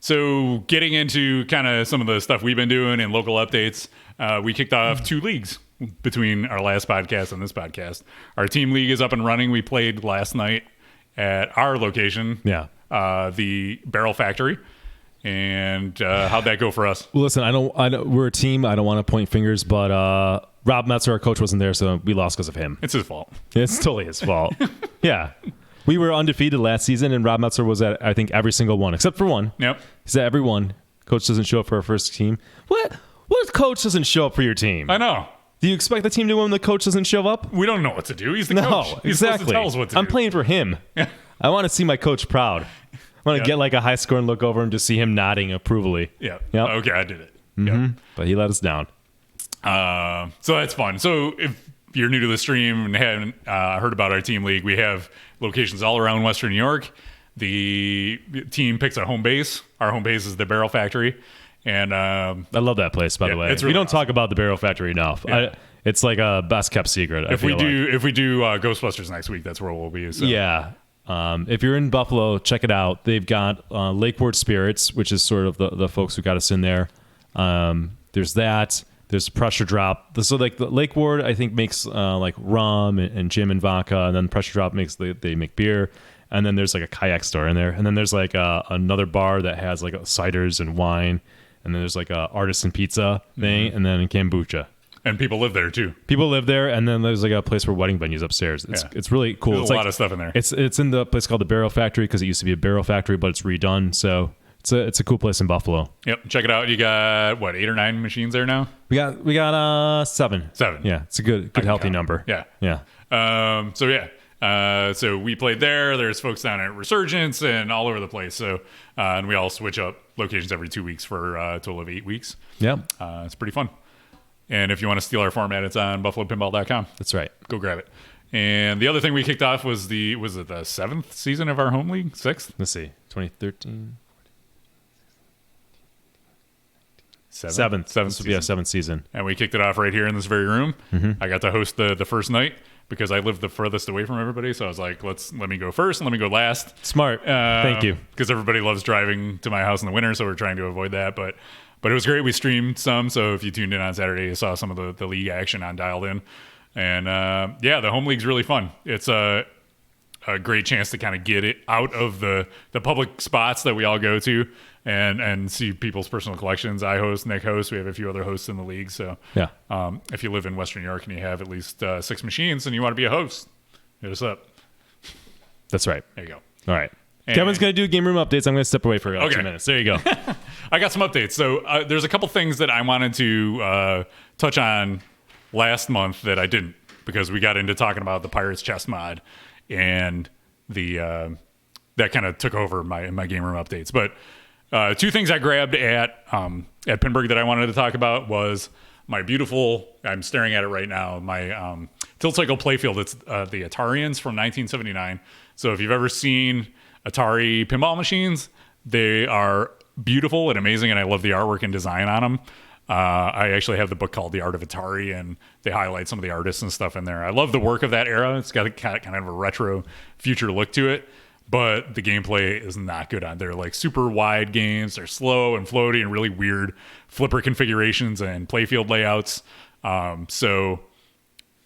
So getting into kind of some of the stuff we've been doing and local updates, we kicked off 2 leagues between our last podcast and this podcast. Our team league is up and running. We played last night at our location, the Barrel Factory. And how'd that go for us? Well, listen, we're a team. I don't want to point fingers, but Rob Metzer, our coach, wasn't there, so we lost because of him. It's his fault. It's totally his fault. Yeah. We were undefeated last season, and Rob Metzer was at, I think, every single one, except for one. Yep. He's at every one. Coach doesn't show up for our first team. What coach doesn't show up for your team? I know. Do you expect the team to win when the coach doesn't show up? We don't know what to do. He's the coach. He's supposed to tell us what to do. I'm playing for him. I want to see my coach proud. I want to get like a high score and look over and just see him nodding approvally. Yeah. Yep. Okay, I did it. Mm-hmm. Yep. But he let us down. So that's fun. So if you're new to the stream and haven't heard about our team league, we have locations all around Western New York. The team picks a home base. Our home base is the Barrel Factory. And I love that place, by the way. It's really we don't talk about the Barrel Factory enough. Yeah. It's like a best kept secret. If we do Ghostbusters next week, that's where we'll be. So. Yeah. If you're in Buffalo, check it out. They've got Lakeward Spirits, which is sort of the folks who got us in there. There's that. There's Pressure Drop. So like the Lakeward, I think makes like rum and gin and vodka, and then Pressure Drop they make beer. And then there's like a kayak store in there, and then there's like another bar that has like ciders and wine, and then there's like a artisan pizza thing, and then kombucha. And people live there too. People live there, and then there's like a place for wedding venues upstairs. It's really cool. There's a lot of stuff in there. It's in the place called the Barrel Factory because it used to be a barrel factory, but it's redone. So it's a cool place in Buffalo. Yep, check it out. You got 8 or 9 machines there now? We got 7. 7. Yeah, it's a good healthy number. Yeah. So we played there. There's folks down at Resurgence and all over the place. So and we all switch up locations every 2 weeks for a total of 8 weeks. Yeah, it's pretty fun. And if you want to steal our format, it's on buffalopinball.com. That's right. Go grab it. And the other thing we kicked off was it the 7th season of our home league? 6th? Let's see. 2013. Seventh This would be a season. 7th season. And we kicked it off right here in this very room. I got to host the first night because I lived the furthest away from everybody. So I was like, let me go first and let me go last. Smart. Thank you. Because everybody loves driving to my house in the winter, so we're trying to avoid that. But it was great. We streamed some, so if you tuned in on Saturday, you saw some of the league action on Dialed In. And the home league's really fun. It's a great chance to kind of get it out of the public spots that we all go to and see people's personal collections. I host, Nick hosts. We have a few other hosts in the league. So Yeah. if you live in Western New York and you have at least 6 machines and you want to be a host, hit us up. That's right. There you go. All right. And- Kevin's going to do game room updates. I'm going to step away for 2 minutes. There you go. I got some updates. So there's a couple things that I wanted to touch on last month that I didn't, because we got into talking about the Pirates chess mod and the that kind of took over my game room updates. But 2 things I grabbed at Pinburg that I wanted to talk about was my beautiful, I'm staring at it right now, my tilt cycle playfield. It's the Atarians from 1979. So if you've ever seen Atari pinball machines, they are beautiful and amazing, and I love the artwork and design on them. I actually have the book called The Art of Atari, and they highlight some of the artists and stuff in there. I love the work of that era. It's got kind of a retro future look to it, but the gameplay is not good on. They're like super wide games. They're slow and floaty and really weird flipper configurations and playfield layouts. So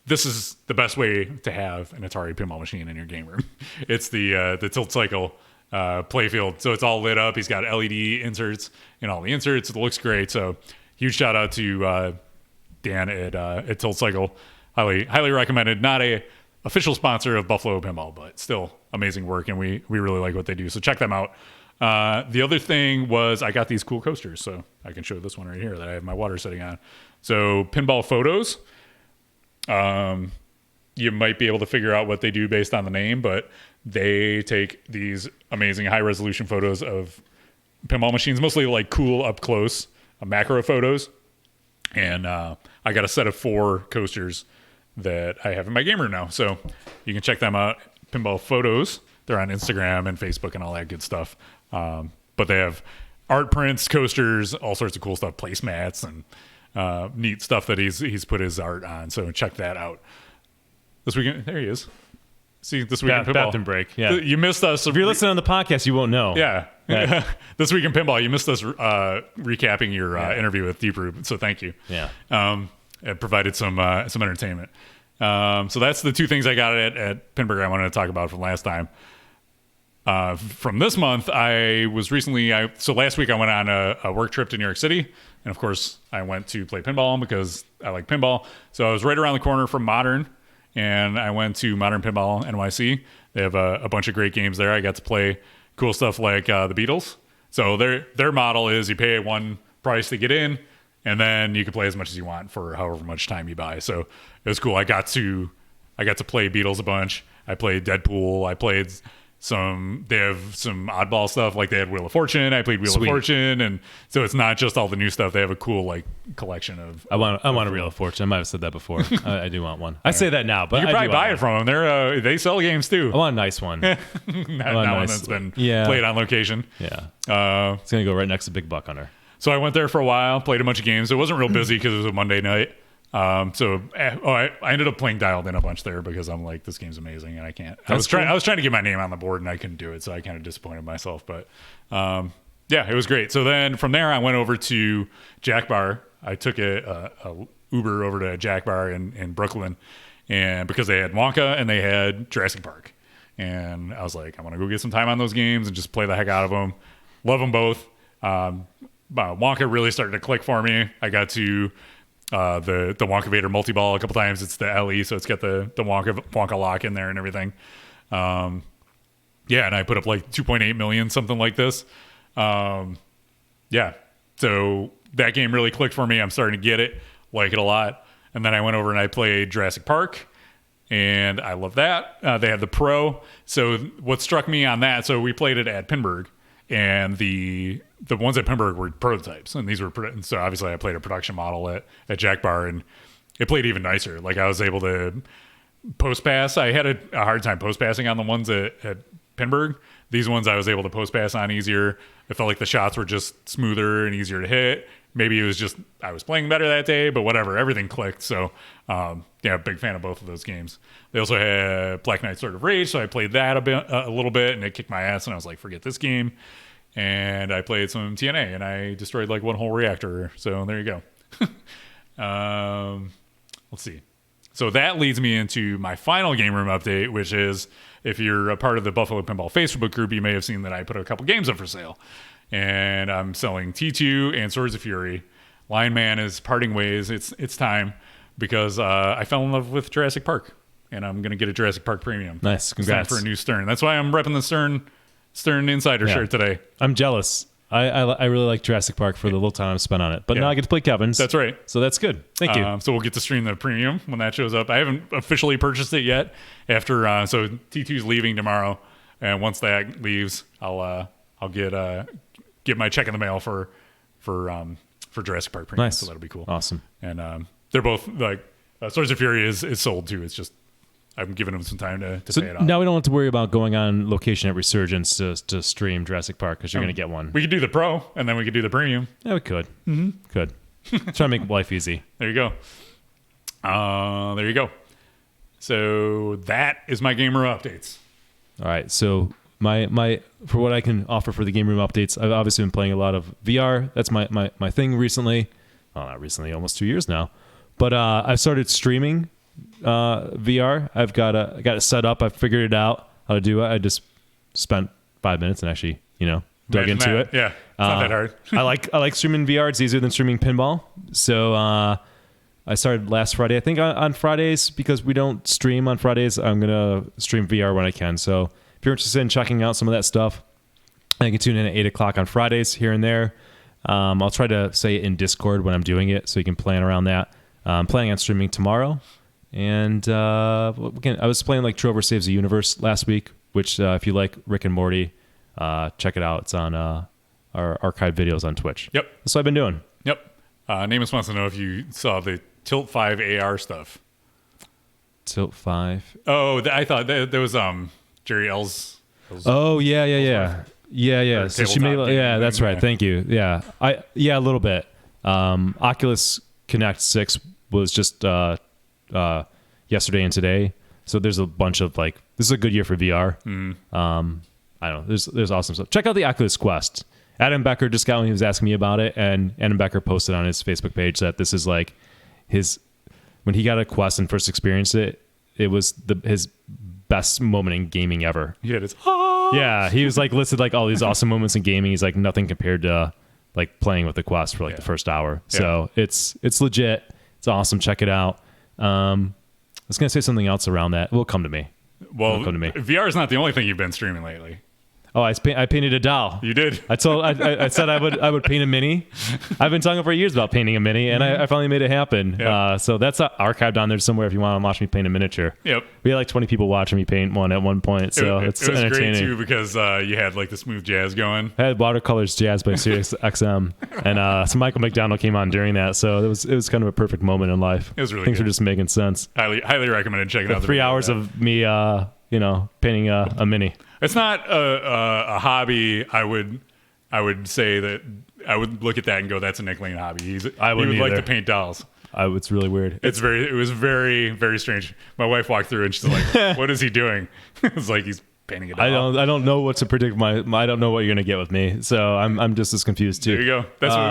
this is the best way to have an Atari pinball machine in your game room. It's the tilt cycle playfield. So it's all lit up. He's got LED inserts in all the inserts. It looks great. So huge shout out to Dan at Tilt Cycle. Highly recommended. Not a official sponsor of Buffalo Pinball, but still amazing work, and we really like what they do. So check them out. The other thing was I got these cool coasters, so I can show this one right here that I have my water sitting on. So Pinball Photos. You might be able to figure out what they do based on the name, but they take these amazing high resolution photos of pinball machines, mostly like cool up close macro photos. And I got a set of 4 coasters that I have in my game room now. So you can check them out. Pinball Photos. They're on Instagram and Facebook and all that good stuff. But they have art prints, coasters, all sorts of cool stuff, placemats, and neat stuff that he's put his art on. So check that out. This weekend, there he is. See, this week in pinball. Bathroom break. Yeah. You missed us. If you're listening on the podcast, you won't know. Yeah. Right. This week in pinball, you missed us recapping your interview with Deeproot. So thank you. Yeah. It provided some entertainment. So that's the 2 things I got at Pinburg I wanted to talk about from last time. From this month, so last week I went on a work trip to New York City. And of course, I went to play pinball because I like pinball. So I was right around the corner from Modern, and I went to Modern Pinball NYC. They have a bunch of great games there. I got to play cool stuff like the Beatles. So their model is you pay one price to get in, and then you can play as much as you want for however much time you buy. So it was cool. I got to play Beatles a bunch. I played Deadpool. I played they have some oddball stuff, like they had Wheel of Fortune. I played Wheel of Fortune, and so it's not just all the new stuff. They have a cool like collection of. I want a Wheel of Fortune. I might have said that before. I do want one. I say that now, but you can probably buy it from them. They sell games too. I want a nice one. Not one that's been played on location. Yeah. It's gonna go right next to Big Buck Hunter. So I went there for a while, played a bunch of games. It wasn't real busy because it was a Monday night. I ended up playing Dialed In a bunch there because I'm like, this game's amazing, and I can't. I was trying to get my name on the board, and I couldn't do it, so I kind of disappointed myself. But it was great. So then from there, I went over to Jack Bar. I took a Uber over to Jack Bar in Brooklyn, and because they had Wonka and they had Jurassic Park, and I was like, I want to go get some time on those games and just play the heck out of them. Love them both. Wonka really started to click for me. I got to the Wonka Vader multi-ball a couple times. It's the LE, so it's got the Wonka lock in there and everything. And I put up like 2.8 million, something like this. So that game really clicked for me. I'm starting to get it, like it a lot. And then I went over and I played Jurassic Park, and I love that. They have the Pro. So what struck me on that, so we played it at Pinburg, and the ones at Pinburg were prototypes, and these were so obviously I played a production model at Jack Bar, and it played even nicer. Like I was able to post pass. I had a hard time post passing on the ones at Pinburg. These ones I was able to post pass on easier. It felt like the shots were just smoother and easier to hit. Maybe it was just I was playing better that day, but whatever, everything clicked. So yeah, big fan of both of those games. They also had Black Knight Sword of Rage, so I played that a little bit, and it kicked my ass, and I was like, forget this game. And I played some TNA, and I destroyed like one whole reactor. So there you go. Let's see. So that leads me into my final game room update, which is if you're a part of the Buffalo Pinball Facebook group, you may have seen that I put a couple games up for sale. And I'm selling T2 and Swords of Fury. Lion Man is parting ways. It's time because I fell in love with Jurassic Park, and I'm going to get a Jurassic Park Premium. Nice. Congrats. It's time for a new Stern. That's why I'm repping the Stern Insider shirt today. I'm jealous. I really like Jurassic Park for the little time I've spent on it. But now I get to play Kevin's. That's right. So that's good. Thank you. So we'll get to stream the Premium when that shows up. I haven't officially purchased it yet. So T2's leaving tomorrow, and once that leaves, I'll get my check in the mail for Jurassic Park Premium. Nice. So that'll be cool. Awesome. And they're both like Swords of Fury is sold too. It's just I'm giving them some time to pay it off. Now we don't have to worry about going on location at Resurgence to stream Jurassic Park because you're going to get one. We could do the Pro, and then we could do the Premium. Yeah, we could. Mm-hmm. Could. Try to make life easy. There you go. There you go. So that is my gamer updates. All right. So my for what I can offer for the game room updates, I've obviously been playing a lot of VR. That's my thing recently. Well, not recently, almost 2 years now. But I've started streaming VR. I've got it set up. I've figured it out how to do it. I just spent 5 minutes and actually, dug into it. Yeah, it's not that hard. I like streaming VR. It's easier than streaming pinball. So I started last Friday. I think on Fridays, because we don't stream on Fridays, I'm gonna stream VR when I can. So if you're interested in checking out some of that stuff, you can tune in at 8 o'clock on Fridays here and there. I'll try to say it in Discord when I'm doing it, so you can plan around that. I'm planning on streaming tomorrow. And again, I was playing like Trover Saves the Universe last week, which if you like Rick and Morty, check it out. It's on our archive videos on Twitch. Yep. That's what I've been doing. Yep. Namus wants to know if you saw the Tilt 5 AR stuff. Tilt 5. Oh, I thought there was Jerry L's. Oh yeah. So she made. Yeah, that's right. Thank you. Yeah, a little bit. Oculus Connect 6 was just yesterday and today. So there's a bunch of this is a good year for VR. I don't know. There's awesome stuff. Check out the Oculus Quest. Adam Becker just got one. He was asking me about it, and Adam Becker posted on his Facebook page that this is like when he got a Quest and first experienced it, it was his best moment in gaming ever. Yeah, it's yeah. He was listed all these awesome moments in gaming. He's like nothing compared to playing with the Quest for the first hour. So it's legit. It's awesome. Check it out. I was gonna say something else around that. It will come to me. Well, VR is not the only thing you've been streaming lately. Oh, I painted a doll. You did. I said I would paint a mini. I've been talking for years about painting a mini, and I finally made it happen. Yep. So that's archived on there somewhere if you want to watch me paint a miniature. Yep. We had 20 people watching me paint one at one point, so it's it was entertaining. great too because you had the smooth jazz going. I had Watercolors Jazz by Sirius XM, and some Michael McDonald came on during that, so it was kind of a perfect moment in life. It was really Things good. were just making sense. Highly recommended checking out the 3 video hours of me, painting a mini. It's not a hobby. I would say that I would look at that and go, "That's a Nick Lane hobby." He would like to paint dolls. It's really weird. It was very, very strange. My wife walked through and she's like, "What is he doing?" It's like he's painting a doll. I don't know what to predict. I don't know what you're gonna get with me. So I'm just as confused too. There you go.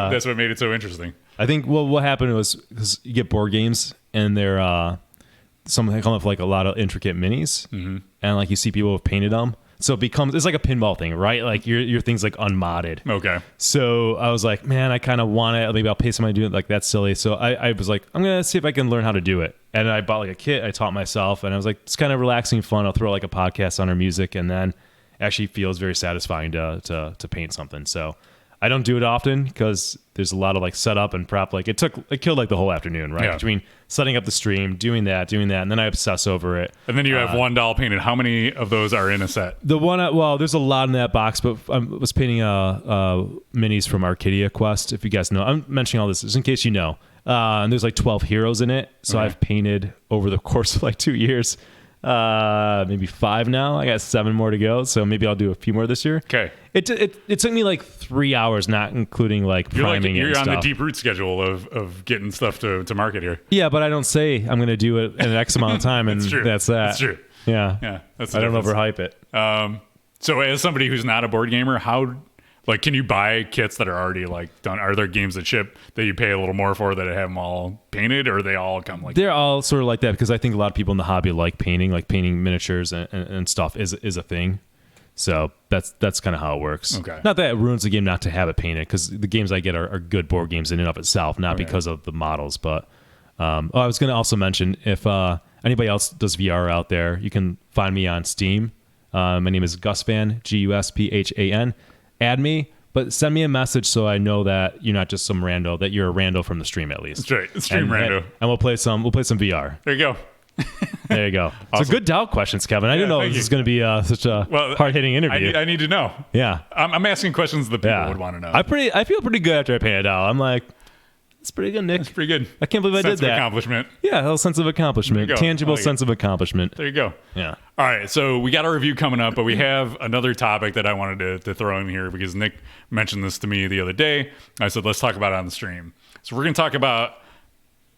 That's what made it so interesting. I think what happened was because you get board games and they're some come with a lot of intricate minis, and you see people have painted them. So it's like a pinball thing, right? Your thing's unmodded. Okay. So I was like, man, I kind of want it. Maybe I'll pay somebody to do it. That's silly. So I was like, I'm going to see if I can learn how to do it. And I bought a kit. I taught myself. And I was like, it's kind of relaxing, fun. I'll throw a podcast on our music. And then actually feels very satisfying to paint something. So I don't do it often because there's a lot of setup and prep. It killed the whole afternoon, right? Yeah. Between setting up the stream, doing that, and then I obsess over it. And then you have one doll painted. How many of those are in a set? The one, there's a lot in that box, but I was painting minis from Arcadia Quest. If you guys know, I'm mentioning all this just in case you know. And there's 12 heroes in it, so I've painted over the course of 2 years. maybe 5 now. I got 7 more to go, so maybe I'll do a few more this year. Okay. It took me like 3 hours, not including like priming You're and on stuff. the Deeproot schedule of getting stuff to market here. Yeah, but I don't say I'm going to do it in an X amount of time, and That's true. that's that. That's true. Yeah. Yeah, that's the I don't difference. overhype it. So as somebody who's not a board gamer, how like can you buy kits that are already like done? Are there games that ship that you pay a little more for that have them all painted, or they all come like? They're all sort of like that because I think a lot of people in the hobby like painting miniatures and stuff is a thing. So that's kind of how it works. Okay. Not that it ruins the game not to have it painted, because the games I get are good board games in and of itself, not because of the models. But I was going to also mention, if anybody else does VR out there, you can find me on Steam. My name is Gusphan, Gusphan. Add me, but send me a message so I know that you're not just some rando, that you're a rando from the stream at least. That's right. Stream rando. And we'll play some VR. There you go. There you go. Awesome. So good doubt questions, Kevin. I didn't know thank this you. was going to be such a hard-hitting interview. I need to know. Yeah. I'm asking questions that people would want to know. I feel pretty good after I pay it out. I'm like, it's pretty good, Nick. It's pretty good. I can't believe I Sense did of that. accomplishment. Yeah, a little sense of accomplishment. There you go. Tangible I like sense of accomplishment. There you go. Yeah. All right, so we got our review coming up, but we have another topic that I wanted to throw in here because Nick mentioned this to me the other day. I said, let's talk about it on the stream. So we're going to talk about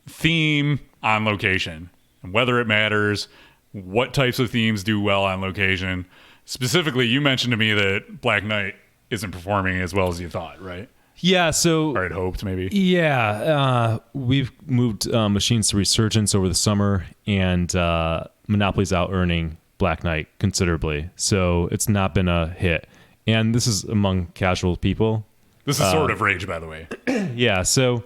theme on location and whether it matters, what types of themes do well on location. Specifically, you mentioned to me that Black Knight isn't performing as well as you thought, right? Yeah, so... Or had hoped, maybe. Yeah, we've moved machines to Resurgence over the summer, and Monopoly's out-earning Black Knight considerably. So it's not been a hit. And this is among casual people. This is sort of rage, by the way. Yeah, so...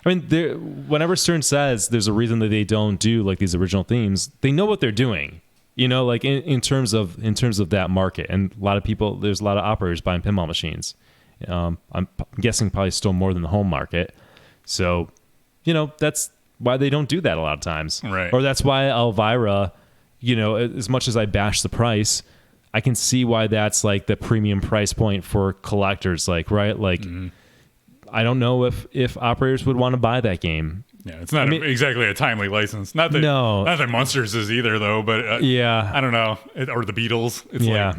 I mean, whenever Stern says there's a reason that they don't do like these original themes, they know what they're doing. You know, like in terms of that market, and there's a lot of operators buying pinball machines. I'm guessing probably still more than the home market. So, you know, that's why they don't do that a lot of times. Right. Or that's why Elvira, you know, as much as I bash the price, I can see why that's like the premium price point for collectors. Like, right? Like, I don't know if operators would want to buy that game. Yeah, it's not exactly a timely license. Not that Monsters is either, though. But yeah, I don't know. Or the Beatles. It's like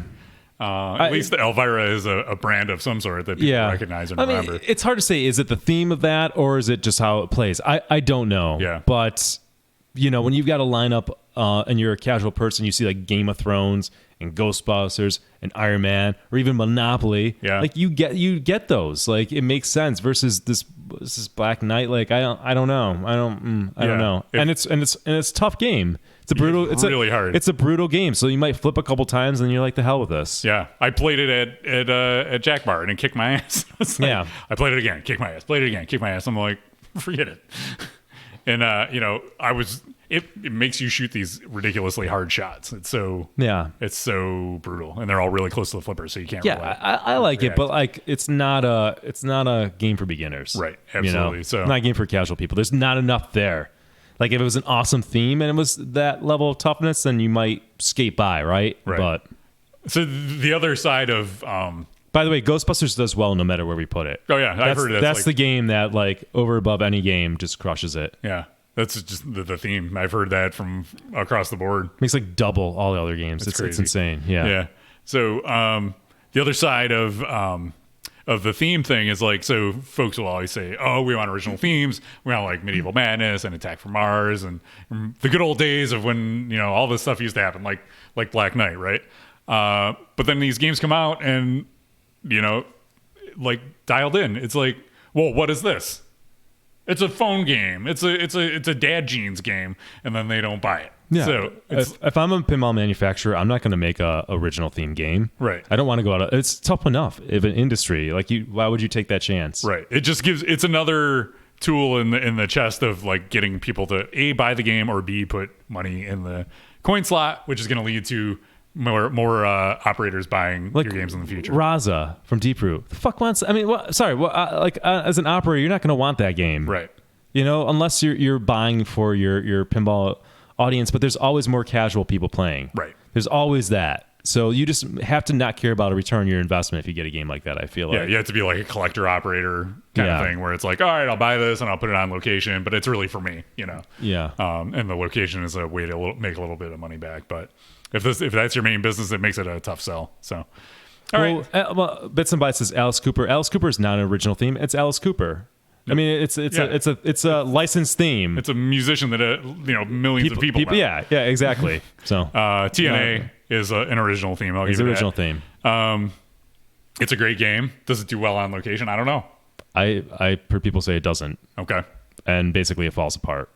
at least the Elvira is a brand of some sort that people recognize and remember. It's hard to say. Is it the theme of that, or is it just how it plays? I don't know. Yeah. But you know, when you've got a lineup and you're a casual person, you see like Game of Thrones and Ghostbusters and Iron Man or even Monopoly. Yeah. Like you get those. Like it makes sense versus this Black Knight. Like I don't know. I don't know. And it's a tough game. It's a brutal. It's really hard. It's a brutal game. So you might flip a couple times and you're like, the hell with this. Yeah, I played it at Jack Bar and it kicked my ass. Yeah, I played it again, kicked my ass. Played it again, kicked my ass. I'm like, forget it. And you know, it makes you shoot these ridiculously hard shots. It's so brutal, and they're all really close to the flipper, so you can't. Yeah, really I like it, but like it's not a game for beginners, right? Absolutely. You know? So not a game for casual people. There's not enough there. Like if it was an awesome theme and it was that level of toughness, then you might skate by, right? Right. But so the other side of by the way, Ghostbusters does well no matter where we put it. Oh yeah, I've heard that's like, the game that like over above any game just crushes it. Yeah, that's just the theme. I've heard that from across the board. Makes like double all the other games. It's insane. Yeah. Yeah. So the other side of the theme thing is like, so folks will always say, oh, we want original themes. We want like Medieval Madness and Attack from Mars and the good old days of when, you know, all this stuff used to happen, like Black Knight, right? But then these games come out and, you know, like dialed in. It's like, well, what is this? It's a phone game. It's a dad jeans game, and then they don't buy it. Yeah. So if I'm a pinball manufacturer, I'm not going to make a original theme game. Right. I don't want to go out. It's tough enough if an industry like you. Why would you take that chance? Right. It just it's another tool in the chest of like getting people to A, buy the game, or B, put money in the coin slot, which is going to lead to more operators buying like your games in the future. Raza from Deeproot. The fuck wants? I mean, as an operator, you're not going to want that game, right? You know, unless you're buying for your pinball audience. But there's always more casual people playing. Right. There's always that. So you just have to not care about a return on your investment if you get a game like that, I feel like. Yeah, you have to be like a collector operator kind of thing where it's like, all right, I'll buy this and I'll put it on location, but it's really for me, you know. Yeah. And the location is a way to make a little bit of money back. But if that's your main business, it makes it a tough sell. So, all right. Well, Bits and Bytes says Alice Cooper. Alice Cooper is not an original theme. It's Alice Cooper. I mean, it's a licensed theme. It's a musician that millions of people know. Yeah, exactly. So TNA is an original theme. It's an original theme. It's a great game. Does it do well on location? I don't know. I heard people say it doesn't. Okay. And basically it falls apart.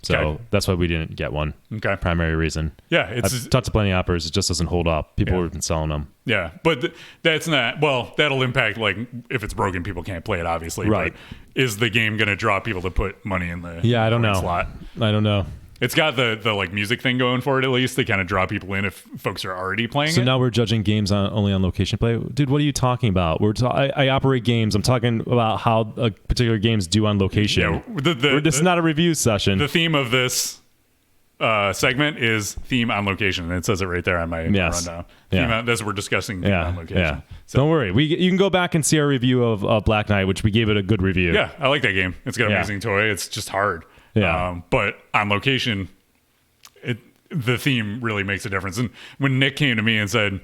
So that's why we didn't get one. Okay. Primary reason. Yeah, I've talked to plenty of operators. It just doesn't hold up. People have been selling them. Yeah, but that's not. Well, that'll impact like if it's broken, people can't play it. Obviously, right? But is the game going to draw people to put money in the I don't know slot? I don't know. It's got the like music thing going for it at least to kind of draw people in if folks are already playing. So it. now we're judging games only on location play, dude. What are you talking about? I operate games. I'm talking about how particular games do on location. Yeah, this is not a review session. The theme of this segment is theme on location, and it says it right there on my rundown. That's what we're discussing. Theme on location. Yeah. So, don't worry. You can go back and see our review of Black Knight, which we gave it a good review. Yeah, I like that game. It's got an amazing toy. It's just hard. Yeah. But on location, the theme really makes a difference. And when Nick came to me and said,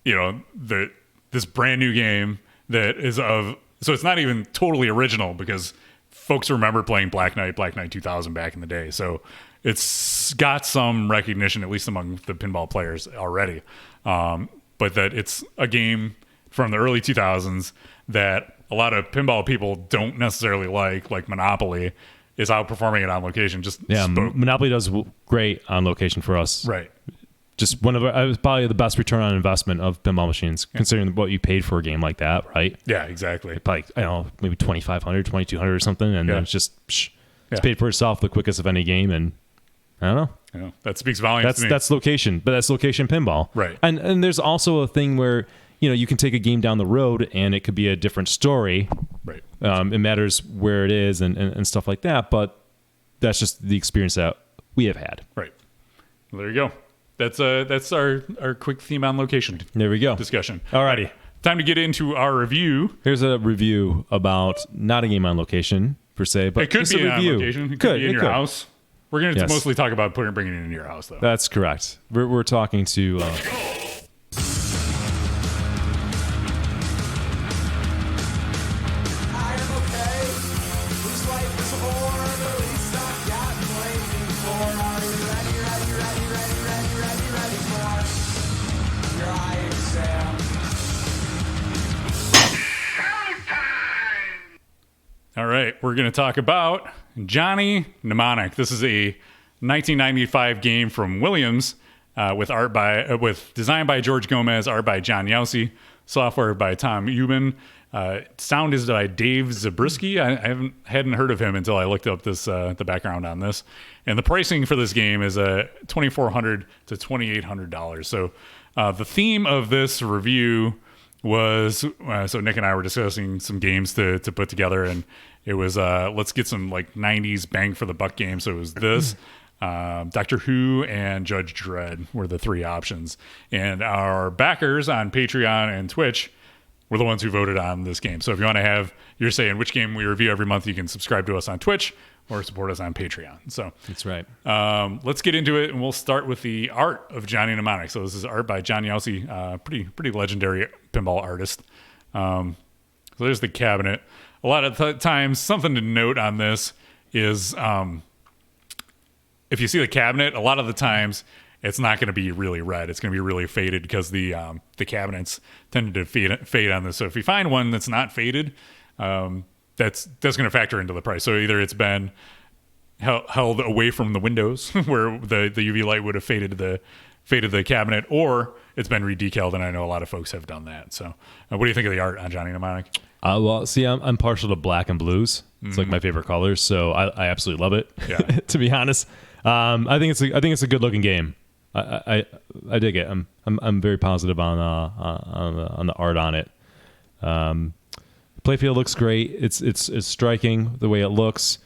this brand new game that is so it's not even totally original because folks remember playing Black Knight 2000 back in the day. So it's got some recognition, at least among the pinball players already. But that it's a game from the early 2000s that a lot of pinball people don't necessarily like Monopoly, is outperforming it on location. Monopoly does great on location for us. Right. Just one of probably the best return on investment of pinball machines, considering what you paid for a game like that, right? Yeah, exactly. Probably, I don't know, maybe $2,500, $2,200 or something, and then it's just it's paid for itself the quickest of any game, and I don't know. That speaks volumes to me. That's location, but that's location pinball. Right. And there's also a thing where you can take a game down the road and it could be a different story. Right. It matters where it is and stuff like that, but that's just the experience that we have had. Right. Well, there you go. That's our quick theme on location. There we go. Discussion. Alrighty. Time to get into our review. Here's a review about not a game on location per se, but it could just be a review. On location. It could be in your house. We're going to mostly talk about bringing it into your house, though. That's correct. We're talking to. All right, we're going to talk about Johnny Mnemonic. This is a 1995 game from Williams with design by George Gomez, art by John Yowsey, software by Tom Euban. Sound is by Dave Zabriskie. I hadn't heard of him until I looked up the background on this. And the pricing for this game is $2,400 to $2,800. So the theme of this review was so Nick and I were discussing some games to put together, and it was let's get some like 90s bang for the buck games. So it was this, Doctor Who, and Judge Dredd were the three options. And our backers on Patreon and Twitch were the ones who voted on this game. So if you want to have your say in which game we review every month, you can subscribe to us on Twitch or support us on Patreon. So that's right. Let's get into it, and we'll start with the art of Johnny Mnemonic. So this is art by John Yowsey, pretty legendary pinball artist. So there's the cabinet. A lot of times, something to note on this is if you see the cabinet, a lot of the times it's not going to be really red. It's going to be really faded because the cabinets tended to fade on this. So if you find one that's not faded, that's going to factor into the price. So either it's been held away from the windows where the UV light would have faded the cabinet, or it's been redecaled, and I know a lot of folks have done that. So what do you think of the art on Johnny Mnemonic? Well, see, I'm partial to black and blues. It's like my favorite colors, so I absolutely love it. Yeah. To be honest, I think it's a good looking game. I dig it. I'm very positive on the art on it. Playfield looks great. It's striking the way it looks.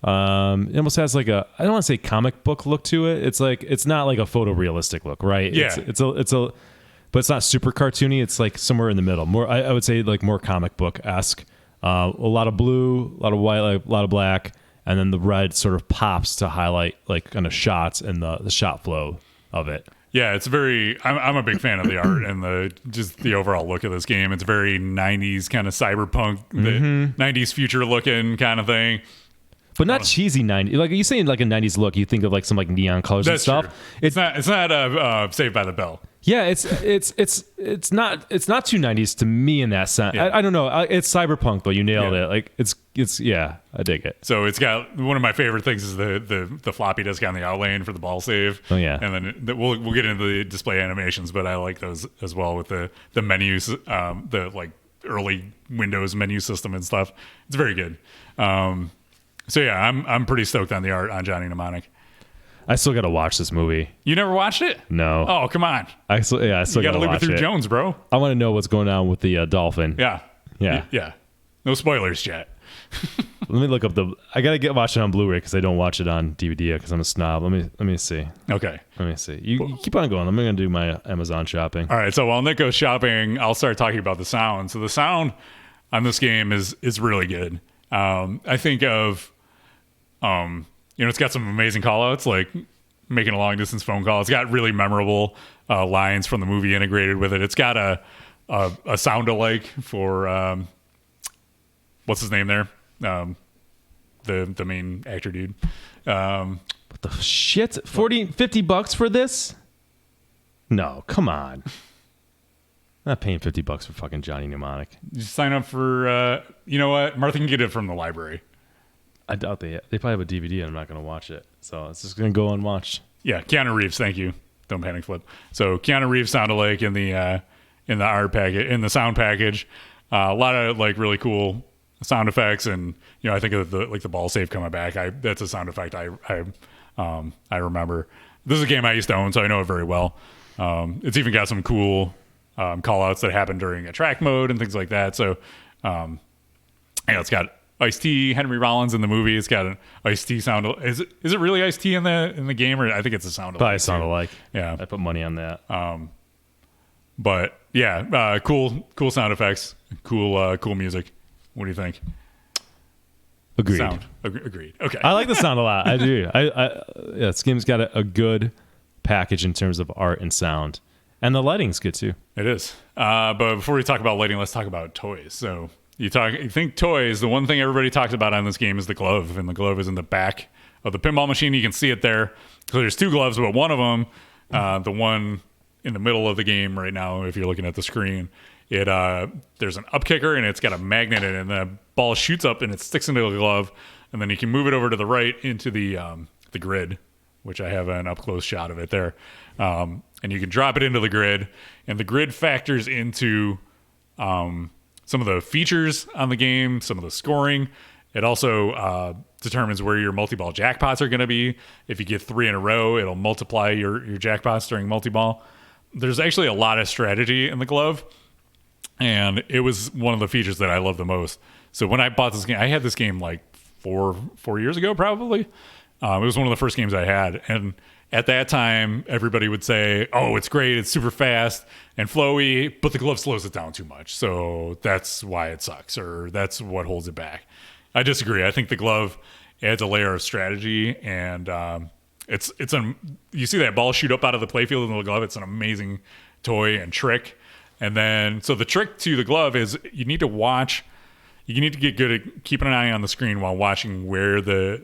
It almost has like I don't want to say comic book look to it. It's not like a photorealistic look, right? Yeah. But it's not super cartoony. It's like somewhere in the middle. More, I would say, like more comic book esque. A lot of blue, a lot of white, like, a lot of black, and then the red sort of pops to highlight like kind of shots and the shot flow of it. Yeah, it's very. I'm a big fan of the art and the overall look of this game. It's very 90s kind of cyberpunk, the 90s future looking kind of thing. But not cheesy 90s. Like you saying like a 90s look, you think of like some like neon colors and stuff. True. It's not Saved by the Bell. Yeah, it's not too 90s to me in that sense. Yeah. I don't know. It's cyberpunk though. You nailed it. Like it's yeah, I dig it. So it's got one of my favorite things is the floppy disk on the outlane for the ball save. Oh yeah. And then we'll get into the display animations, but I like those as well with the menus, the like early Windows menu system and stuff. It's very good. So yeah, I'm pretty stoked on the art on Johnny Mnemonic. I still got to watch this movie. You never watched it? No. Oh, come on. I still You got got to to live it watch through it. Jones, bro. I want to know what's going on with the dolphin. Yeah. Yeah. Yeah. No spoilers yet. Let me look up I got to watch it on Blu-ray because I don't watch it on DVD because I'm a snob. Let me see. Okay. Let me see. You keep on going. I'm going to do my Amazon shopping. All right. So while Nick goes shopping, I'll start talking about the sound. So the sound on this game is really good. I think of, it's got some amazing call outs like making a long distance phone call. It's got really memorable lines from the movie integrated with it. It's got a sound alike for what's his name there? The main actor dude. What the shit? $50 for this? No, come on. I'm not paying $50 for fucking Johnny Mnemonic. You sign up for you know what? Martha can get it from the library. I doubt they probably have a DVD and I'm not going to watch it. So it's just going to go unwatched. Yeah, Keanu Reeves, thank you. Don't panic flip. So Keanu Reeves sound alike in the art package, in the sound package. A lot of like really cool sound effects, and I think of the ball save coming back. That's a sound effect I remember. This is a game I used to own, so I know it very well. It's even got some cool call outs that happen during a track mode and things like that. So it's got Ice-T, Henry Rollins in the movie. It's got an Ice-T sound. Is it really Ice-T in the game, or I think it's a sound alike? Probably sound alike. Yeah, I put money on that. But yeah, cool sound effects, cool music. What do you think? Agreed. Sound. Agreed. Okay. I like the sound a lot. I do. This game's got a good package in terms of art and sound, and the lighting's good too. It is. But before we talk about lighting, let's talk about toys. So you think toys. The one thing everybody talks about on this game is the glove, and the glove is in the back of the pinball machine. You can see it there. So there's two gloves, but one of them, the one in the middle of the game right now, if you're looking at the screen, there's an up kicker and it's got a magnet in it, and the ball shoots up and it sticks into the glove, and then you can move it over to the right into the grid, which I have an up close shot of it there, and you can drop it into the grid, and the grid factors into some of the features on the game, some of the scoring. It also determines where your multi-ball jackpots are going to be. If you get 3 in a row, it'll multiply your jackpots during multi-ball. There's actually a lot of strategy in the glove, and it was one of the features that I love the most. So when I bought this game, I had this game like four years ago, probably. It was one of the first games I had, and at that time, everybody would say, "Oh, it's great, it's super fast and flowy, but the glove slows it down too much, so that's why it sucks, or that's what holds it back." I disagree. I think the glove adds a layer of strategy, and you see that ball shoot up out of the playfield in the glove. It's an amazing toy and trick. And then, so the trick to the glove is you need to get good at keeping an eye on the screen while watching where the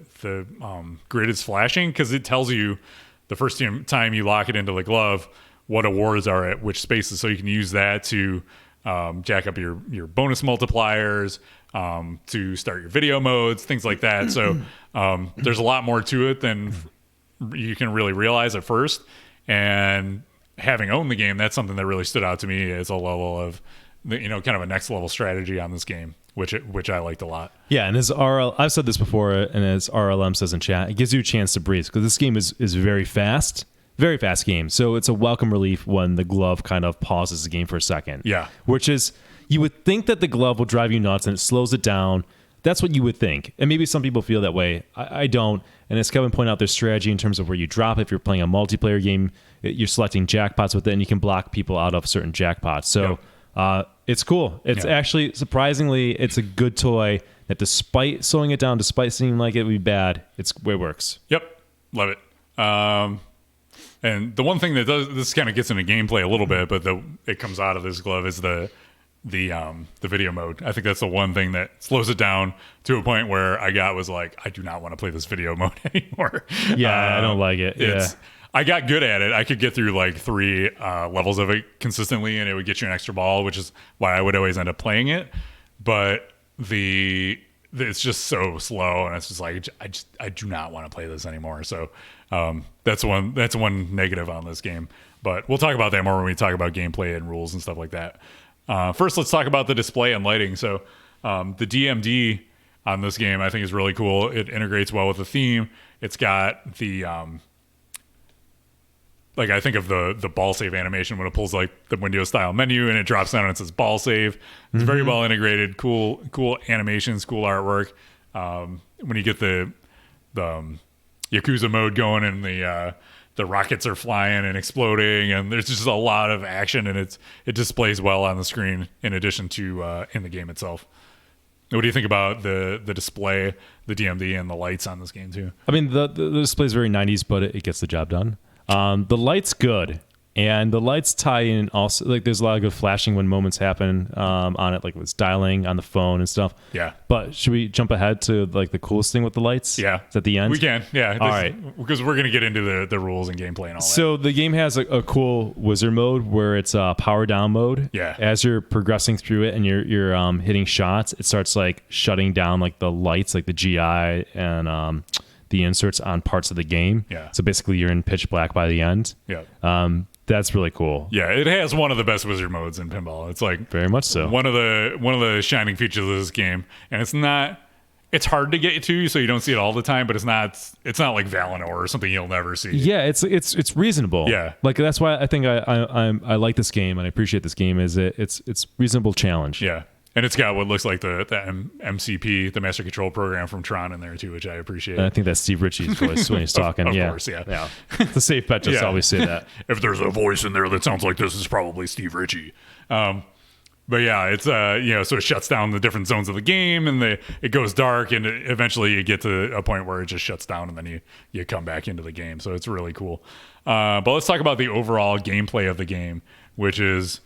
grid is flashing, because it tells you the first time you lock it into the glove what awards are at which spaces, so you can use that to jack up your bonus multipliers, to start your video modes, things like that. So there's a lot more to it than you can really realize at first. And having owned the game, that's something that really stood out to me as a level of, kind of a next level strategy on this game, which I liked a lot. Yeah, and as I've said this before, and as RLM says in chat, it gives you a chance to breathe, because this game is very fast game. So it's a welcome relief when the glove kind of pauses the game for a second. Yeah. Which is, you would think that the glove will drive you nuts and it slows it down, That's what you would think. And maybe some people feel that way. I don't. And as Kevin pointed out, there's strategy in terms of where you drop. If you're playing a multiplayer game, you're selecting jackpots with it, and you can block people out of certain jackpots. So it's cool. It's actually, surprisingly, it's a good toy that despite slowing it down, despite seeming like it would be bad, it works. Yep. Love it. And the one thing that does, this kind of gets into gameplay a little bit, but it comes out of this glove is the video mode. I think that's the one thing that slows it down to a point where I do not want to play this video mode anymore. Yeah, I don't like it. I got good at it. I could get through like 3 levels of it consistently, and it would get you an extra ball, which is why I would always end up playing it. But it's just so slow, and it's just like I do not want to play this anymore. So that's one negative on this game. But we'll talk about that more when we talk about gameplay and rules and stuff like that. First, let's talk about the display and lighting. So the DMD on this game I think is really cool. It integrates well with the theme. It's got the like I think of the ball save animation when it pulls like the Windows style menu and it drops down and it says ball save. It's very well integrated, cool animations, cool artwork. When you get the Yakuza mode going and the rockets are flying and exploding, and there's just a lot of action, and it displays well on the screen in addition to in the game itself. What do you think about the display, the DMD, and the lights on this game too? I mean, the display is very 90s, but it gets the job done. The light's good, and the lights tie in also. Like, there's a lot of good flashing when moments happen on it, like it's dialing on the phone and stuff. Yeah. But should we jump ahead to like the coolest thing with the lights? Yeah. Is at the end? We can. Yeah. All right. Because we're gonna get into the rules and gameplay and all that. So the game has a cool wizard mode where it's a power down mode. Yeah. As you're progressing through it and you're hitting shots, it starts like shutting down like the lights, like the GI and the inserts on parts of the game. Yeah. So basically you're in pitch black by the end. Yeah. That's really cool. Yeah, it has one of the best wizard modes in pinball. It's like Very much so. one of the shining features of this game, and it's hard to get to, so you don't see it all the time. But it's not like Valinor or something you'll never see. Yeah, it's reasonable. Yeah. Like that's why I think I like this game and I appreciate this game. Is it's reasonable challenge. Yeah. And it's got what looks like the MCP, the Master Control Program from Tron in there too, which I appreciate. And I think that's Steve Ritchie's voice when he's talking. Of yeah. course, yeah. Yeah. It's a safe bet to always say that. If there's a voice in there that sounds like this, it's probably Steve Ritchie. But yeah, it's so it shuts down the different zones of the game, and it goes dark, and eventually you get to a point where it just shuts down, and then you come back into the game. So it's really cool. But let's talk about the overall gameplay of the game, which is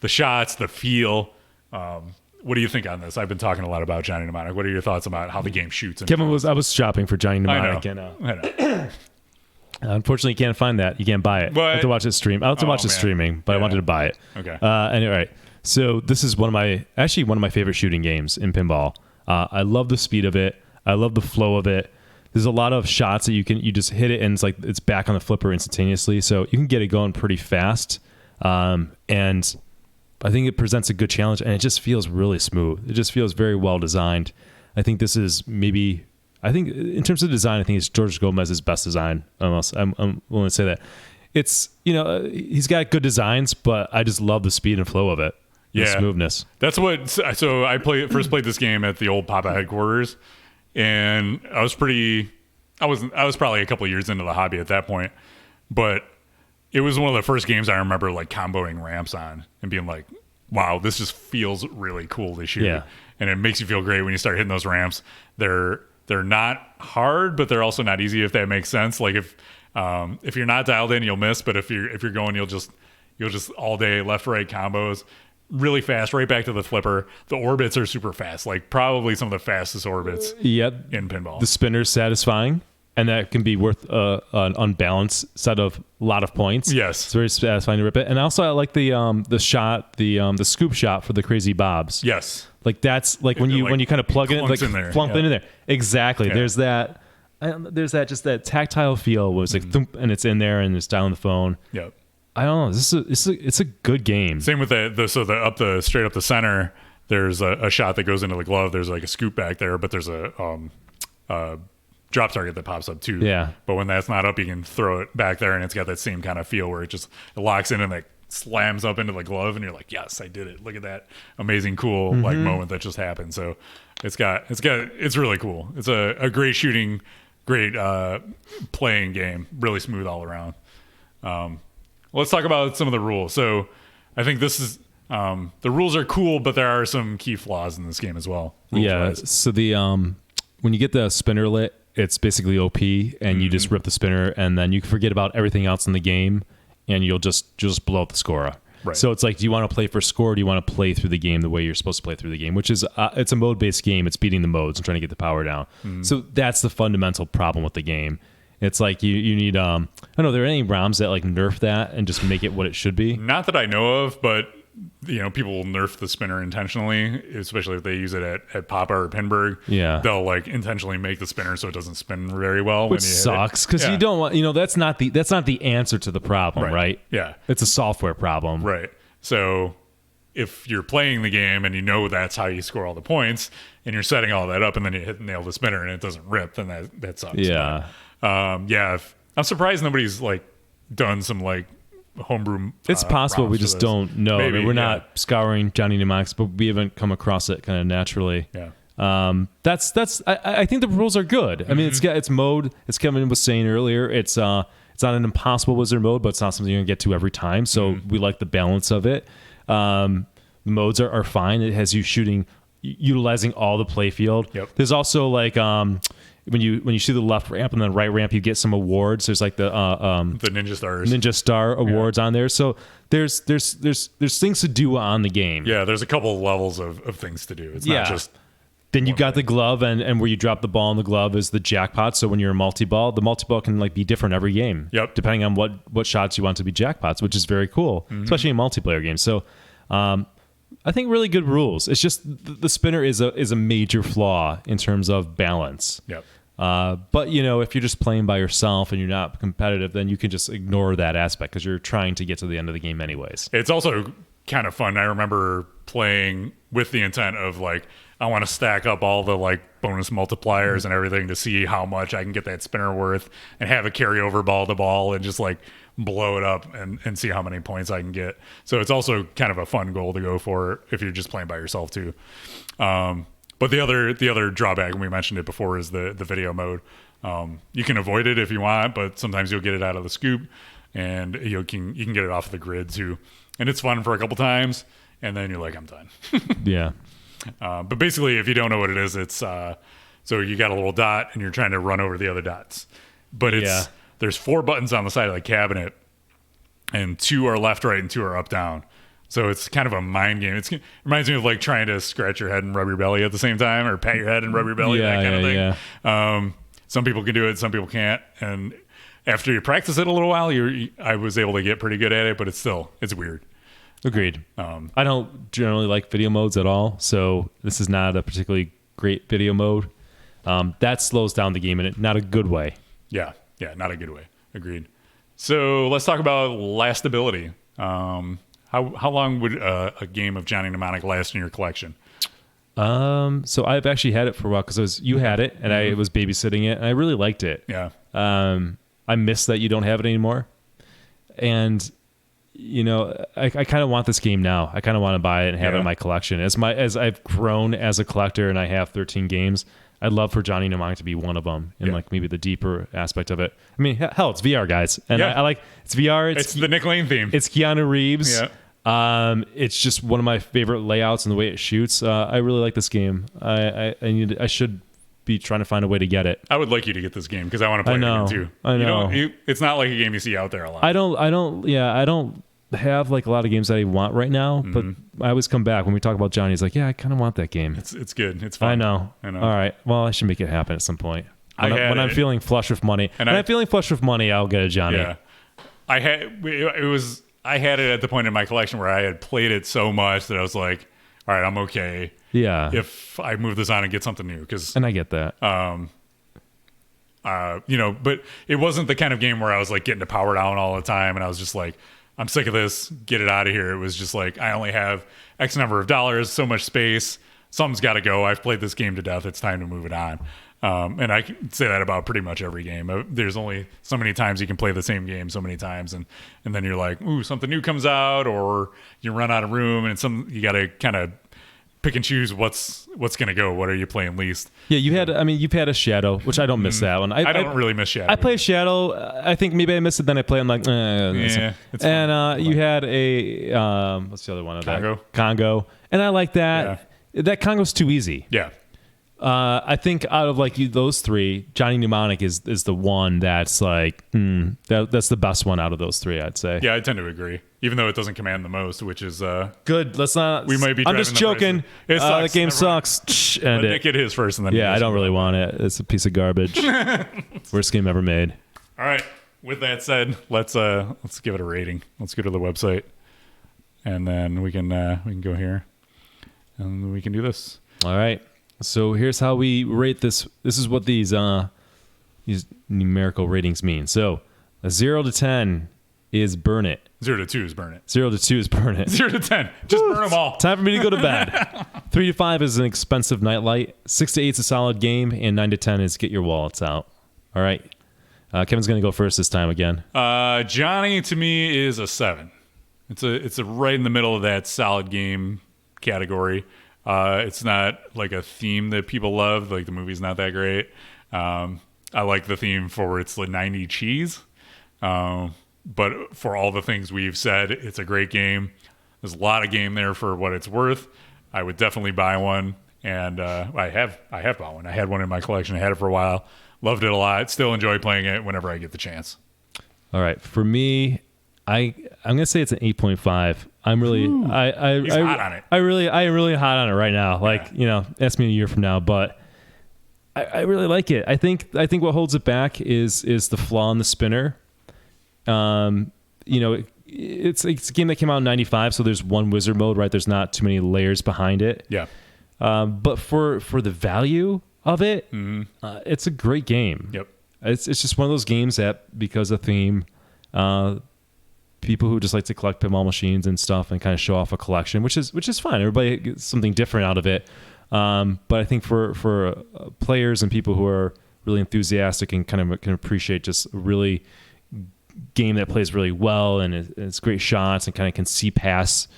the shots, the feel. What do you think on this? I've been talking a lot about Johnny Mnemonic. What are your thoughts about how the game shoots? Kevin I was shopping for Johnny Mnemonic, I know. and unfortunately, you can't find that. You can't buy it. I have to watch it stream. I have to watch it streaming, but I wanted to buy it. Okay. Anyway, so this is one of my favorite shooting games in pinball. I love the speed of it. I love the flow of it. There's a lot of shots that you just hit it and it's back on the flipper instantaneously, so you can get it going pretty fast. And I think it presents a good challenge, and it just feels really smooth. It just feels very well designed. I think this is I think in terms of design, I think it's George Gomez's best design. Almost, I'm willing to say that. It's he's got good designs, but I just love the speed and flow of it. The smoothness. That's what. So I first played this game at the old Papa headquarters, and I was probably a couple of years into the hobby at that point, but it was one of the first games I remember like comboing ramps on and being like, wow, this just feels really cool to shoot. Yeah. And it makes you feel great when you start hitting those ramps. They're not hard, but they're also not easy, if that makes sense. Like if you're not dialed in, you'll miss, but if you're going, you'll just all day left right combos really fast, right back to the flipper. The orbits are super fast, like probably some of the fastest orbits in pinball. The spinner's satisfying, and that can be worth an unbalanced set of a lot of points. Yes, it's very satisfying to rip it. And also, I like the shot, the scoop shot for the crazy bobs. Yes, like that's like when you kind of plug it in, like flunk it in there. Exactly. Yeah. There's that just that tactile feel where it's like thump, and it's in there and it's dialing the phone. Yep. I don't know. It's a good game. Same with straight up the center. There's a shot that goes into the glove. There's like a scoop back there, but there's a drop target that pops up too. Yeah. But when that's not up, you can throw it back there, and it's got that same kind of feel where it locks in and like slams up into the glove, and you're like, yes, I did it. Look at that amazing, cool like moment that just happened. So It's really cool. It's a great shooting, great playing game. Really smooth all around. Let's talk about some of the rules. So I think this is the rules are cool, but there are some key flaws in this game as well. Yeah. So the when you get the spinner lit, it's basically OP, and you just rip the spinner, and then you can forget about everything else in the game, and you'll just blow up the score. Right. So it's like, do you want to play for score, or do you want to play through the game the way you're supposed to play through the game? Which is it's a mode-based game. It's beating the modes and trying to get the power down. So that's the fundamental problem with the game. It's like you need I don't know, are there any ROMs that like nerf that and just make it what it should be? Not that I know of, but people will nerf the spinner intentionally, especially if they use it at Papa or Pinburg. Yeah, they'll like intentionally make the spinner so it doesn't spin very well. Which sucks, because you don't want, that's not the answer to the problem, right? Yeah, it's a software problem, right? So if you're playing the game and that's how you score all the points, and you're setting all that up, and then you nail the spinner and it doesn't rip, then that sucks. Yeah. I'm surprised nobody's like done some like homebrew. It's possible we just don't know. Maybe, I mean, we're not scouring Johnny Mnemonics, but we haven't come across it kind of naturally. Yeah. I think the rules are good. I mean, it's mode. As Kevin was saying earlier, it's not an impossible wizard mode, but it's not something you're gonna get to every time. So we like the balance of it. The modes are fine. It has you utilizing all the play field. Yep. There's also like when you see the left ramp and the right ramp, you get some awards. There's like the Ninja Star awards on there. So there's things to do on the game. Yeah, there's a couple of levels of things to do. It's not just. Then you got the glove, and where you drop the ball in the glove is the jackpot. So when you're a multi-ball, the multi-ball can like be different every game. Yep. Depending on what shots you want to be jackpots, which is very cool, especially in multiplayer games. So I think really good rules. It's just the spinner is a major flaw in terms of balance. Yep. But if you're just playing by yourself and you're not competitive, then you can just ignore that aspect because you're trying to get to the end of the game anyways. It's also kind of fun. I remember playing with the intent of like, I want to stack up all the like bonus multipliers and everything to see how much I can get that spinner worth and have a carryover ball to ball and just like blow it up and see how many points I can get. So it's also kind of a fun goal to go for if you're just playing by yourself too. But the other drawback, and we mentioned it before, is the video mode. You can avoid it if you want, but sometimes you'll get it out of the scoop, and you can get it off the grid too. And it's fun for a couple times, and then you're like, I'm done. Yeah. But basically, if you don't know what it is, it's so you got a little dot, and you're trying to run over the other dots. But there's 4 buttons on the side of the cabinet, and 2 are left, right, and 2 are up, down. So it's kind of a mind game. It reminds me of like trying to scratch your head and rub your belly at the same time, or pat your head and rub your belly, that kind of thing. Yeah. Some people can do it, some people can't. And after you practice it a little while, I was able to get pretty good at it, but it's weird. Agreed. I don't generally like video modes at all, so this is not a particularly great video mode. That slows down the game in not a good way. Yeah, not a good way. Agreed. So let's talk about lastability. How long would a game of Johnny Mnemonic last in your collection? So I've actually had it for a while because you had it and I was babysitting it and I really liked it. Yeah. I miss that you don't have it anymore. And I kind of want this game now. I kind of want to buy it and have it in my collection. As I've grown as a collector and I have 13 games, I'd love for Johnny Mnemonic to be one of them in like maybe the deeper aspect of it. I mean, hell, it's VR, guys. And I like it's VR. It's the Nick Lane theme. It's Keanu Reeves. Yeah. It's just one of my favorite layouts and the way it shoots. I really like this game. I should be trying to find a way to get it. I would like you to get this game because I want to play it again too. I know. It's not like a game you see out there a lot. I don't have like a lot of games that I want right now, but I always come back when we talk about Johnny. He's like, yeah, I kind of want that game. It's good. It's fun. I know. All right. Well, I should make it happen at some point. When I'm feeling flush with money. And when I'm feeling flush with money, I'll get a Johnny. Yeah. I had it at the point in my collection where I had played it so much that I was like, all right, I'm okay. Yeah. If I move this on and get something new, and I get that. But it wasn't the kind of game where I was like getting to power down all the time, and I was just like, I'm sick of this, get it out of here. It was just like, I only have X number of dollars, so much space, something's got to go. I've played this game to death. It's time to move it on. And I can say that about pretty much every game. There's only so many times you can play the same game so many times, and then you're like, ooh, something new comes out, or you run out of room, and you got to kind of pick and choose what's going to go. What are you playing least? Yeah, you've had a Shadow, which I don't miss that one. I don't really miss Shadow. I played Shadow. I think maybe I missed it. Then I play. I'm like, it's and you had a what's the other one of Congo. that? Congo, and I like that. Yeah. That Congo's too easy. Yeah. I think out of like those three, Johnny Mnemonic is the one that's like that's the best one out of those three, I'd say. Yeah, I tend to agree. Even though it doesn't command the most, which is good. Let's not. We might be. I'm just joking. It sucks. The game sucks. Let Nick get his first, and then I don't really want it. It's a piece of garbage. Worst game ever made. All right. With that said, let's give it a rating. Let's go to the website, and then we can go here, and we can do this. All right. So here's how we rate this. This is what these numerical ratings mean. So a 0 to 10 is burn it. 0 to 2 is burn it. 0 to 2 is burn it. 0 to 10, just burn them all. Time for me to go to bed. 3 to 5 is an expensive nightlight. 6 to 8 is a solid game, and 9 to 10 is get your wallets out. All right. Kevin's going to go first this time again. Johnny to me is a 7. It's a right in the middle of that solid game category. It's not like a theme that people love. Like the movie's not that great. I like the theme for it's the 90 cheese. But for all the things we've said, it's a great game. There's a lot of game there for what it's worth. I would definitely buy one. And I have bought one. I had one in my collection. I had it for a while. Loved it a lot. Still enjoy playing it whenever I get the chance. All right. For me, I'm gonna say it's an 8.5. I'm really He's hot on it. I am really hot on it right now. Like, ask me a year from now, but I really like it. I think what holds it back is the flaw in the spinner. It's a game that came out in 95, so there's one wizard mode, right? There's not too many layers behind it. Yeah. But for the value of it, it's a great game. Yep. It's just one of those games that, because of theme, people who just like to collect pinball machines and stuff and kind of show off a collection, which is fine. Everybody gets something different out of it. But I think for players and people who are really enthusiastic and kind of can appreciate just a really game that plays really well and it's great shots and kind of can see past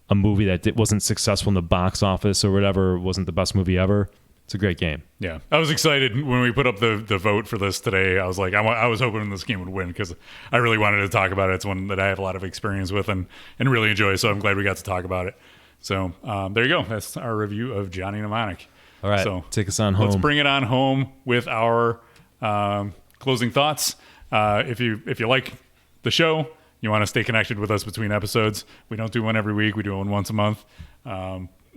a movie that wasn't successful in the box office or whatever, wasn't the best movie ever. It's a great game. Yeah, I was excited when we put up the vote for this today. I was like, I was hoping this game would win because I really wanted to talk about it. It's one that I have a lot of experience with and really enjoy. So I'm glad we got to talk about it. So there you go. That's our review of Johnny Mnemonic. All right, so take us on home. Let's bring it on home with our closing thoughts. If you like the show, you want to stay connected with us between episodes. We don't do one every week. We do one once a month.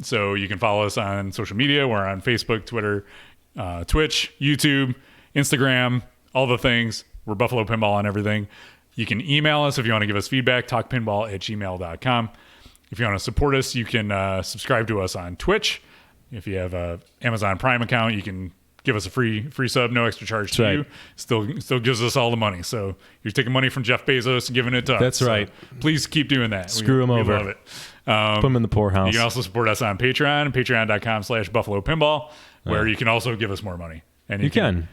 So you can follow us on social media. We're on Facebook, Twitter, Twitch, YouTube, Instagram, all the things. We're Buffalo Pinball on everything. You can email us if you want to give us feedback, talkpinball@gmail.com. If you want to support us, you can subscribe to us on Twitch. If you have an Amazon Prime account, you can give us a free sub, no extra charge to you. Still gives us all the money. So you're taking money from Jeff Bezos and giving it to us. That's right. So please keep doing that. Screw him over. We love it. Put them in the poorhouse. You can also support us on Patreon, patreon.com/Buffalo Pinball, where you can also give us more money. And you can.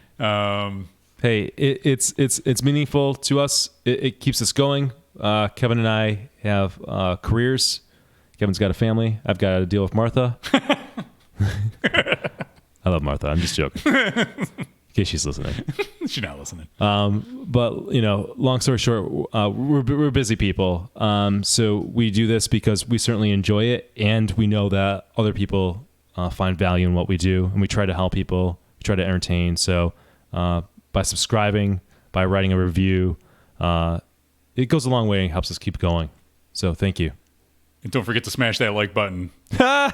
Hey, it's meaningful to us. It keeps us going. Kevin and I have careers. Kevin's got a family. I've got to deal with Martha. I love Martha. I'm just joking. In case she's listening. She's not listening. But long story short, we're busy people. So we do this because we certainly enjoy it, and we know that other people find value in what we do, and we try to help people. We try to entertain. So by subscribing, by writing a review, it goes a long way and helps us keep going. So thank you. And don't forget to smash that like button. There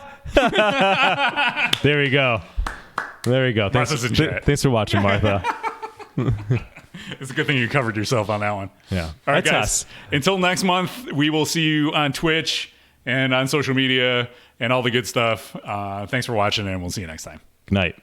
we go. Martha's in chat. Thanks for watching, Martha. It's a good thing you covered yourself on that one. Yeah. All right, That's guys. us. Until next month, we will see you on Twitch and on social media and all the good stuff. Thanks for watching, and we'll see you next time. Good night.